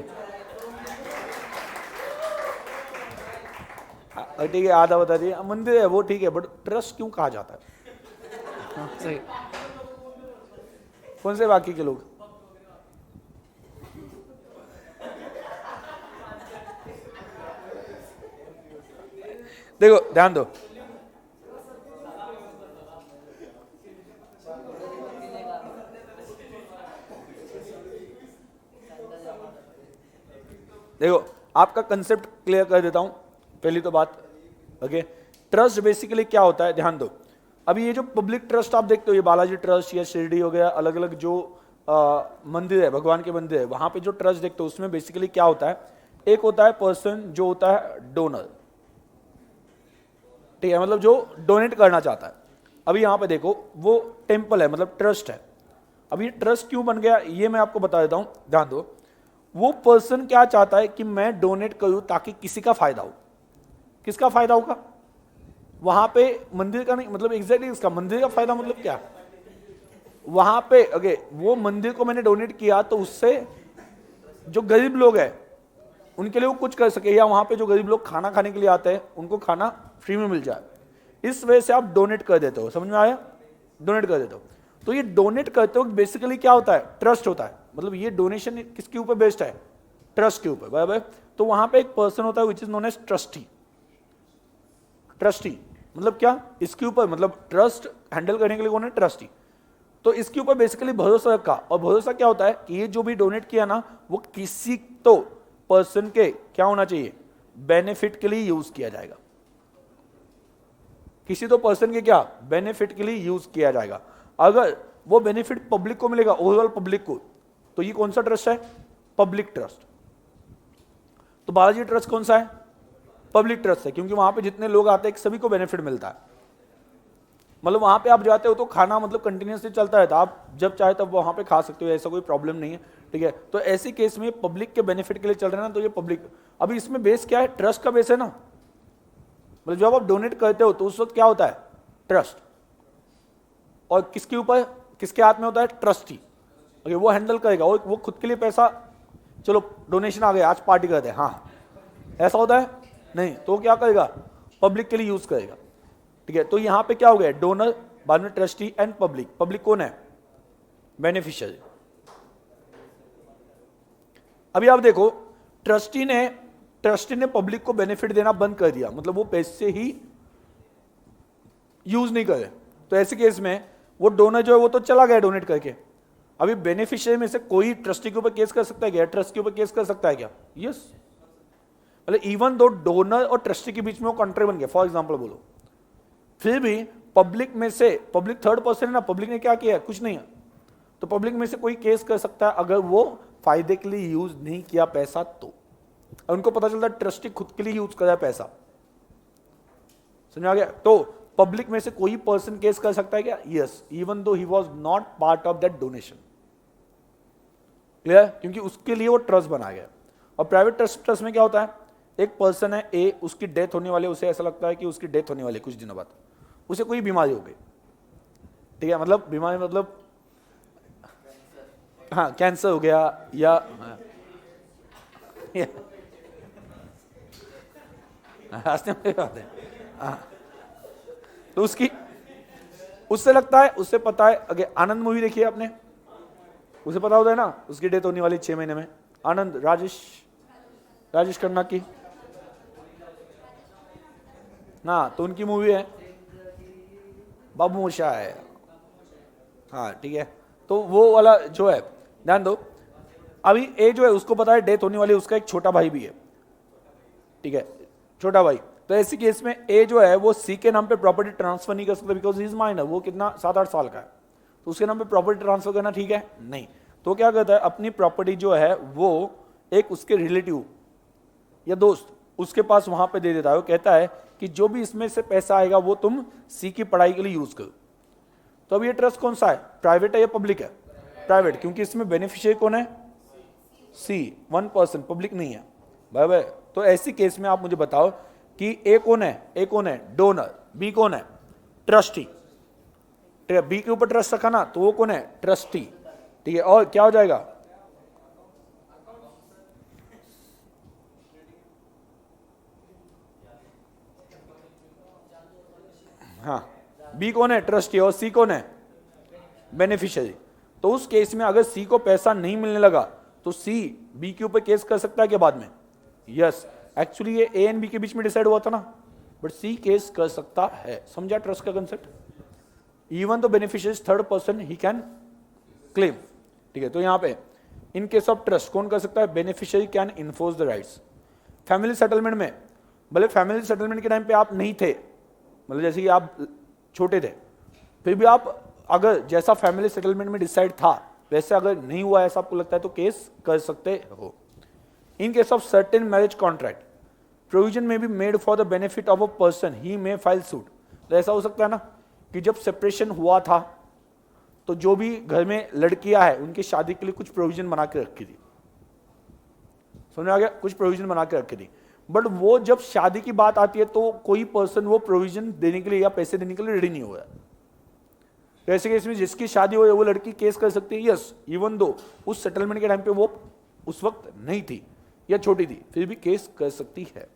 ठीक है, आधा बता दिए। मंदिर है वो ठीक है, बट ट्रस्ट क्यों कहा जाता है? हाँ, सही। कौन से बाकी के लोग? देखो ध्यान दो, देखो आपका कंसेप्ट क्लियर कर देता हूं। पहली तो बात, ओके, ट्रस्ट बेसिकली क्या होता है? ध्यान दो। अभी ये जो पब्लिक ट्रस्ट आप देखते हो, ये बालाजी ट्रस्ट या शिरडी हो गया, अलग अलग जो मंदिर है, भगवान के मंदिर है, वहां पे जो ट्रस्ट देखते हो उसमें बेसिकली क्या होता है? एक होता है पर्सन जो होता है डोनर, ठीक है, मतलब जो डोनेट करना चाहता है। अभी यहां पे देखो वो टेम्पल है, मतलब ट्रस्ट है। अब ये ट्रस्ट क्यों बन गया ये मैं आपको बता देता हूं, ध्यान दो। वो पर्सन क्या चाहता है कि मैं डोनेट करूं ताकि किसी का फायदा हो। किसका फायदा होगा? वहां पे मंदिर का नहीं, मतलब एग्जैक्टली इसका मंदिर का फायदा मतलब क्या? वहां पे अगे वो मंदिर को मैंने डोनेट किया तो उससे जो गरीब लोग हैं उनके लिए वो कुछ कर सके, या वहां पे जो गरीब लोग खाना खाने के लिए आते हैं उनको खाना फ्री में मिल जाए। इस वजह से आप डोनेट कर देते हो। समझ में आया? डोनेट कर देते हो। तो ये डोनेट करते हो बेसिकली क्या होता है? ट्रस्ट होता है। मतलब ये डोनेशन किसके ऊपर बेस्ड है? ट्रस्ट के ऊपर, बराबर। तो वहां पे एक पर्सन होता है which is known as trustee. Trustee मतलब क्या? इसके ऊपर, मतलब ट्रस्ट हैंडल करने के लिए कौन है? ट्रस्टी। तो इसके ऊपर बेसिकली भरोसा रखा। और भरोसा क्या होता है कि ये जो भी डोनेट किया ना, वो किसी तो पर्सन के क्या होना चाहिए? बेनिफिट के लिए यूज किया जाएगा। किसी तो पर्सन के क्या? बेनिफिट के लिए यूज किया जाएगा। अगर वो बेनिफिट पब्लिक को मिलेगा, ओवरऑल पब्लिक को, तो ये कौन सा ट्रस्ट है? Public trust. तो बालाजी ट्रस्ट कौन सा है? पब्लिक ट्रस्ट है, क्योंकि वहां पे जितने लोग आते हैं सभी को बेनिफिट मिलता है। मतलब वहां पे आप जाते हो तो खाना मतलब कंटिन्यूसली चलता रहता है, आप जब चाहे तब वहां पे खा सकते हो, ऐसा कोई प्रॉब्लम नहीं है, ठीक है। तो ऐसी केस में पब्लिक के बेनिफिट के लिए चल रहे हैं ना, तो ये पब्लिक। अभी इसमें बेस क्या है? ट्रस्ट का बेस है ना। मतलब जब आप डोनेट करते हो तो उस वक्त क्या होता है? ट्रस्ट। और किसके ऊपर, किसके हाथ में होता है? ट्रस्टी। ओके, वो हैंडल करेगा। और वो खुद के लिए पैसा, चलो डोनेशन आ गया आज पार्टी करते हैं, हाँ, ऐसा होता है नहीं। तो क्या करेगा? पब्लिक के लिए यूज करेगा, ठीक है। तो यहां पे क्या हो गया? डोनर, बाद में ट्रस्टी एंड पब्लिक। पब्लिक कौन है? बेनिफिशियरी। अभी आप देखो, ट्रस्टी ने पब्लिक को बेनिफिट देना बंद कर दिया, मतलब वो पैसे ही यूज नहीं करे। तो ऐसे केस में वो डोनर जो है वो तो चला गया डोनेट करके। अभी बेनिफिशियरी में से कोई ट्रस्टी के ऊपर केस कर सकता है क्या? ट्रस्ट के ऊपर केस कर सकता है क्या? यस। मतलब इवन दो डोनर और ट्रस्टी के बीच में वो कॉन्ट्रैक्ट बन गया, फॉर एग्जांपल बोलो, फिर भी पब्लिक में से, पब्लिक थर्ड पर्सन है ना, पब्लिक ने क्या किया? कुछ नहीं है। तो पब्लिक में से कोई केस कर सकता है अगर वो फायदे के लिए यूज नहीं किया पैसा तो। उनको पता चलता है ट्रस्टी खुद के लिए यूज कर रहा है पैसा। समझ आ गया? तो पब्लिक में से कोई पर्सन केस कर सकता है क्या? Yes, even though he was not part of that donation. Clear? क्योंकि उसके लिए वो ट्रस्ट बना गया। और प्राइवेट ट्रस्ट में क्या होता है? एक पर्सन है ए, उसकी डेथ होने वाली है, उसे ऐसा लगता है कि उसकी डेथ होने वाली है कुछ दिनों बाद, उसे कोई बीमारी हो गई, ठीक है, मतलब बीमारी मतलब हाँ कैंसर हो गया या हंसने वाली बात है, हाँ, तो उससे लगता है, उससे पता है, अगर आनंद मूवी देखी है आपने, उसे पता होता है ना उसकी डेथ होने वाली 6 महीने में, आनंद, राजेश खन्ना की, हाँ, तो उनकी मूवी है बाबू मोशा है, हाँ ठीक है, तो वो वाला जो है ध्यान दो, अभी ए जो है उसको पता है डेथ होने वाली, उसका एक छोटा भाई भी है, ठीक है, छोटा भाई, तो ऐसी केस में ए जो है वो सी के नाम पे प्रॉपर्टी ट्रांसफर नहीं कर सकता, बिकॉज इज माइनर, वो कितना 7-8 साल का है, तो उसके नाम पे प्रॉपर्टी ट्रांसफर करना ठीक है नहीं, तो क्या करता है अपनी प्रॉपर्टी जो है वो एक उसके रिलेटिव या दोस्त उसके पास वहां पे दे देता है, वो कहता है कि जो भी इसमें से पैसा आएगा वो तुम सी की पढ़ाई के लिए यूज करो। तो अब ये ट्रस्ट कौन सा है, प्राइवेट है या पब्लिक है, प्राइवेट, क्योंकि इसमें बेनिफिशियरी कौन है, सी, 1 पर्सन, पब्लिक नहीं है, भाई। तो ऐसी केस में आप मुझे बताओ कि ए कौन है, डोनर, बी कौन है, ट्रस्टी, ठीक है, बी के ऊपर ट्रस्ट रखा ना, तो वो कौन है, ट्रस्टी, ठीक है, और क्या हो जाएगा, हाँ, बी कौन है, ट्रस्टी, और सी कौन है, बेनिफिशियरी। तो उस केस में अगर सी को पैसा नहीं मिलने लगा तो सी बी के ऊपर केस कर सकता है क्या बाद में, यस, एक्चुअली ये ए एंड बी के बीच में डिसाइड हुआ था ना, बट सी केस कर सकता है, समझा ट्रस्ट का कंसेप्ट, इवन तो beneficiary third person he can claim, ठीक है, तो यहां पे इन केस ऑफ ट्रस्ट कौन कर सकता है, beneficiary can enforce the rights. Family settlement में, भले फैमिली सेटलमेंट के टाइम पे आप नहीं थे, मतलब जैसे कि आप छोटे थे, फिर भी आप अगर जैसा फैमिली सेटलमेंट में डिसाइड था वैसे अगर नहीं हुआ ऐसा आपको लगता है तो केस कर सकते हो। In case of certain marriage contract provision में be made for the benefit of a person he may file suit. तो ऐसा हो सकता है ना कि जब सेपरेशन हुआ था तो जो भी घर में लड़कियां हैं उनकी शादी के लिए कुछ प्रोविजन बना के रखी थी, समझ में आ गया, कुछ प्रोविजन बना के रखी थी, बट वो जब शादी की बात आती है तो कोई पर्सन वो प्रोविजन देने के लिए या पैसे देने के लिए रेडी नहीं हुआ। तो ऐसे केस में जिसकी शादी हो वो लड़की केस कर सकती है, यस, इवन दो उस सेटलमेंट के टाइम पे वो उस वक्त नहीं थी या छोटी थी, फिर भी केस कर सकती है।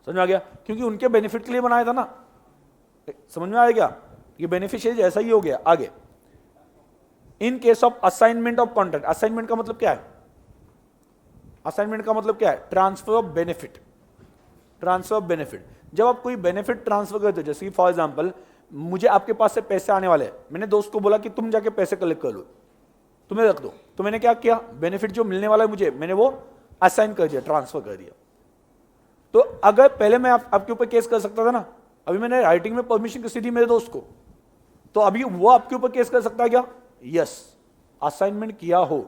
समझ में आ गया, क्योंकि उनके बेनिफिट के लिए बनाया था ना, समझ में आया क्या, ये बेनिफिशियरी ऐसा ही हो गया। आगे, इन case of assignment of contract, assignment का मतलब क्या है, असाइनमेंट का मतलब क्या है, transfer of benefit, transfer of benefit. जब आप कोई बेनिफिट ट्रांसफर करते हो, जैसे कि फॉर एग्जांपल मुझे आपके पास से पैसे आने वाले हैं, मैंने दोस्त को बोला कि तुम जाके पैसे कलेक्ट कर लो, तुम्हें रख दो, तो मैंने क्या किया, बेनिफिट जो मिलने वाला है मुझे मैंने वो असाइन कर दिया, ट्रांसफर कर दिया। तो अगर पहले मैं आपके ऊपर केस कर सकता था ना, अभी मैंने राइटिंग में परमिशन किसी दी मेरे दोस्त को, तो अभी वो आपके ऊपर केस कर सकता है क्या, यस, असाइनमेंट किया हो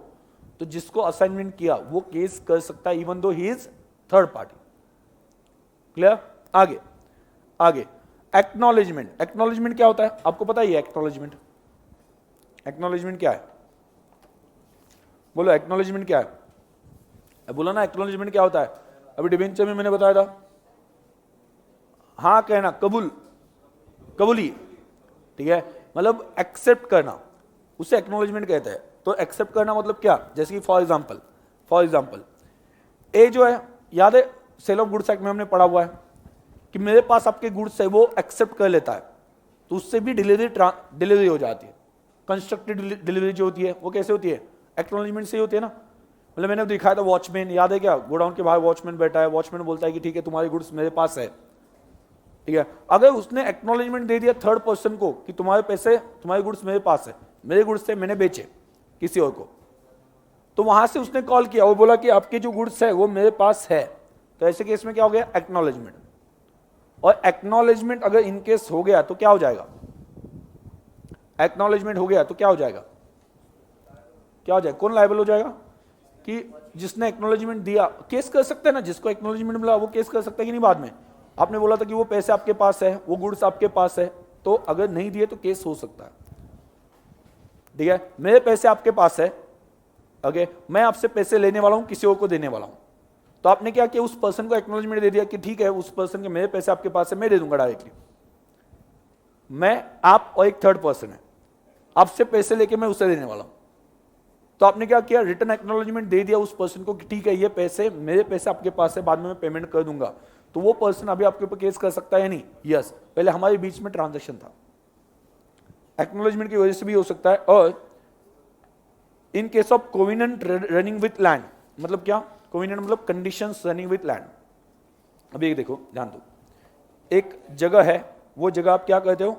तो जिसको असाइनमेंट किया वो केस कर सकता है, even though he is third party. Clear. आगे आगे एक्नॉलेजमेंट। एक्नॉलेजमेंट क्या होता है आपको पता ही है, एक्नॉलेजमेंट, एक्नॉलेजमेंट क्या है, बोलो एक्नॉलेजमेंट क्या है, बोलो ना एक्नॉलेजमेंट क्या होता है। अभी डिबेंचर में मैंने बताया था, हाँ कहना, कबूल, कबूली, ठीक है, मतलब एक्सेप्ट करना, उसे एक्नॉलेजमेंट कहते हैं। तो एक्सेप्ट करना मतलब क्या, जैसे कि फॉर एग्जांपल ए जो है, याद है सेल ऑफ गुड्स एक्ट में हमने पढ़ा हुआ है कि मेरे पास आपके गुड्स है, वो एक्सेप्ट कर लेता है, तो उससे भी डिलीवरी हो जाती है। कंस्ट्रक्टेड डिलीवरी जो होती है वो कैसे होती है, एक्नॉलेजमेंट से ही होती है ना। मतलब मैंने दिखाया था वॉचमैन, याद है क्या, गोडाउन के बाहर वॉचमैन बैठा है, वॉचमैन बोलता है कि ठीक है तुम्हारे गुड्स मेरे पास है, ठीक है। अगर उसने एक्नॉलेजमेंट दे दिया थर्ड पर्सन को कि तुम्हारे पैसे, तुम्हारे गुड्स मेरे पास है, मेरे गुड्स से मैंने बेचे किसी और को, तो वहां से उसने कॉल किया, वो बोला कि आपके जो गुड्स है वो मेरे पास है, तो ऐसे केस में क्या हो गया, एक्नॉलेजमेंट। और एक्नॉलेजमेंट अगर इनकेस हो गया तो क्या हो जाएगा, एक्नॉलेजमेंट हो गया तो क्या हो जाएगा, क्या हो जाएगा, कौन लायबल हो जाएगा, कि जिसने एक्नॉलेजमेंट दिया केस कर सकते हैं ना, जिसको एक्नॉलेजमेंट मिला वो केस कर सकता है कि नहीं। बाद में आपने बोला था कि वो पैसे आपके पास है, वो गुड्स आपके पास है, तो अगर नहीं दिए तो केस हो सकता है, ठीक है। मेरे पैसे आपके पास है, ओके, मैं आपसे पैसे लेने वाला हूं, किसी और को देने वाला हूं, तो आपने क्या किया, उस पर्सन को एक्नॉलेजमेंट दे दिया कि ठीक है उस पर्सन के मेरे पैसे आपके पास है, मैं दे दूंगा डायरेक्टली। मैं, आप और एक थर्ड पर्सन है, आपसे पैसे लेके मैं उसे देने वाला हूं। तो आपने क्या किया, रिटर्न एक्नॉलेजमेंट दे दिया उस पर्सन को कि ठीक है ये पैसे मेरे पैसे आपके पास है, बाद में मैं पेमेंट कर दूंगा। तो वो पर्सन अभी आपके ऊपर केस कर सकता है या नहीं? यस, पहले हमारे बीच में ट्रांजैक्शन था, एक्नॉलेजमेंट की वजह से भी हो सकता है। और इन case of covenant running with land, मतलब क्या, कोविनेंट मतलब कंडीशंस रनिंग विथ लैंड। अभी एक देखो, ध्यान दो, एक जगह है, वो जगह आप क्या कहते हो,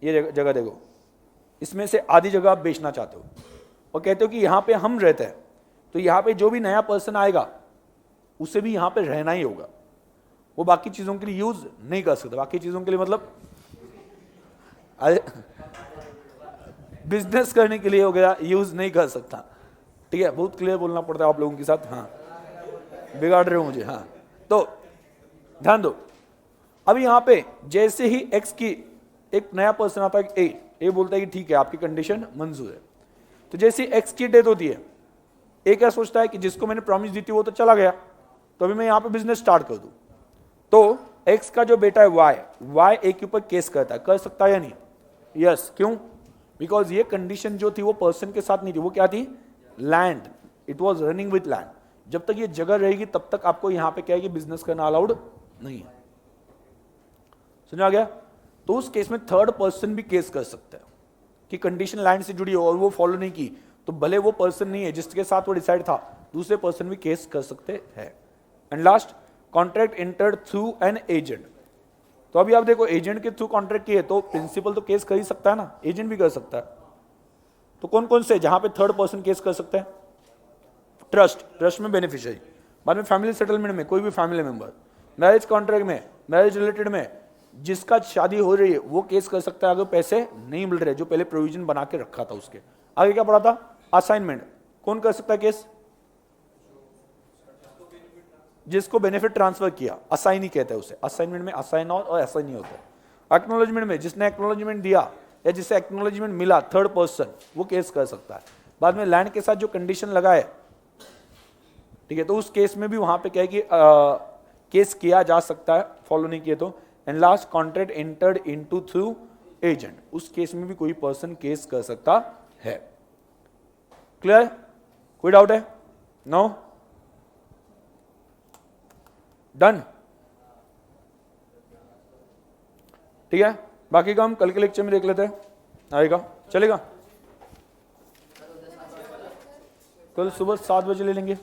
ये जगह देखो, इसमें से आधी जगह आप बेचना चाहते हो और कहते हो कि यहां पे हम रहते हैं, तो यहां पे जो भी नया पर्सन आएगा उसे भी यहां पे रहना ही होगा, वो बाकी चीजों के लिए यूज नहीं कर सकता। बाकी चीजों के लिए मतलब बिजनेस करने के लिए हो गया, यूज नहीं कर सकता। ठीक है, बहुत क्लियर बोलना पड़ता है आप लोगों के साथ। हाँ, बिगाड़ रहे हो मुझे। हाँ, तो ध्यान दो, अब यहां पे जैसे ही एक्स की एक नया पर्सन आता है, ए बोलता है कि ठीक है आपकी कंडीशन मंजूर है। तो जैसे एक्स की डेथ होती है, ए क्या सोचता है कि जिसको मैंने प्रॉमिस दी थी वो तो चला गया, तो अभी मैं यहां पे बिजनेस स्टार्ट कर दूं। तो एक्स का जो बेटा है वाई ए के ऊपर केस करता है, कर सकता है या नहीं? यस, क्यों? बिकॉज ये कंडीशन जो थी वो पर्सन के साथ नहीं थी, वो क्या थी, land, it was running with land. जब तक ये जगह रहेगी तब तक आपको यहां पे क्या है कि बिजनेस करना अलाउड नहीं है। समझ आ गया? तो उस केस में थर्ड पर्सन भी केस कर सकता है कि कंडीशन लैंड से जुड़ी हो और वो फॉलो नहीं की, तो भले वो पर्सन नहीं है जिसके साथ वो डिसाइड था, दूसरे पर्सन भी केस कर सकते हैं। And last, contract entered through an agent. तो अभी आप देखो, एजेंट के थ्रू कॉन्ट्रैक्ट किए तो प्रिंसिपल तो केस कर ही सकता है ना, एजेंट भी कर सकता है। तो कौन कौन से जहां पे थर्ड पर्सन केस कर सकते हैं? ट्रस्ट में बेनिफिशियरी, बाद में फैमिली सेटलमेंट में कोई भी फैमिली मेंबर, मैरिज कॉन्ट्रैक्ट में, मैरिज रिलेटेड में जिसका शादी हो रही है वो केस कर सकता है अगर पैसे नहीं मिल रहे, जो पहले प्रोविजन बना के रखा था उसके। आगे क्या पढ़ा था? असाइनमेंट, कौन कर सकता है केस? जिसको बेनिफिट ट्रांसफर किया, असाइन ही कहते हैं उसे। असाइनमेंट में असाइन और असाइन ही होता है। एक्नॉलेजमेंट में जिसने एक्नॉलेजमेंट दिया या जिसे एक्नॉलेजमेंट मिला, थर्ड पर्सन, वो केस कर सकता है। बाद में लैंड के साथ जो कंडीशन लगा है, ठीक है, तो उस केस में भी वहां पे क्या है कि केस किया जा सकता है, फॉलो नहीं किए तो। And last, contract entered into through agent, उस केस में भी कोई पर्सन केस कर सकता है। क्लियर? कोई डाउट है? नो? डन? ठीक है, बाकी का हम कल के लेक्चर में देख लेते हैं, आएगा, चलेगा? कल सुबह 7 बजे ले लेंगे।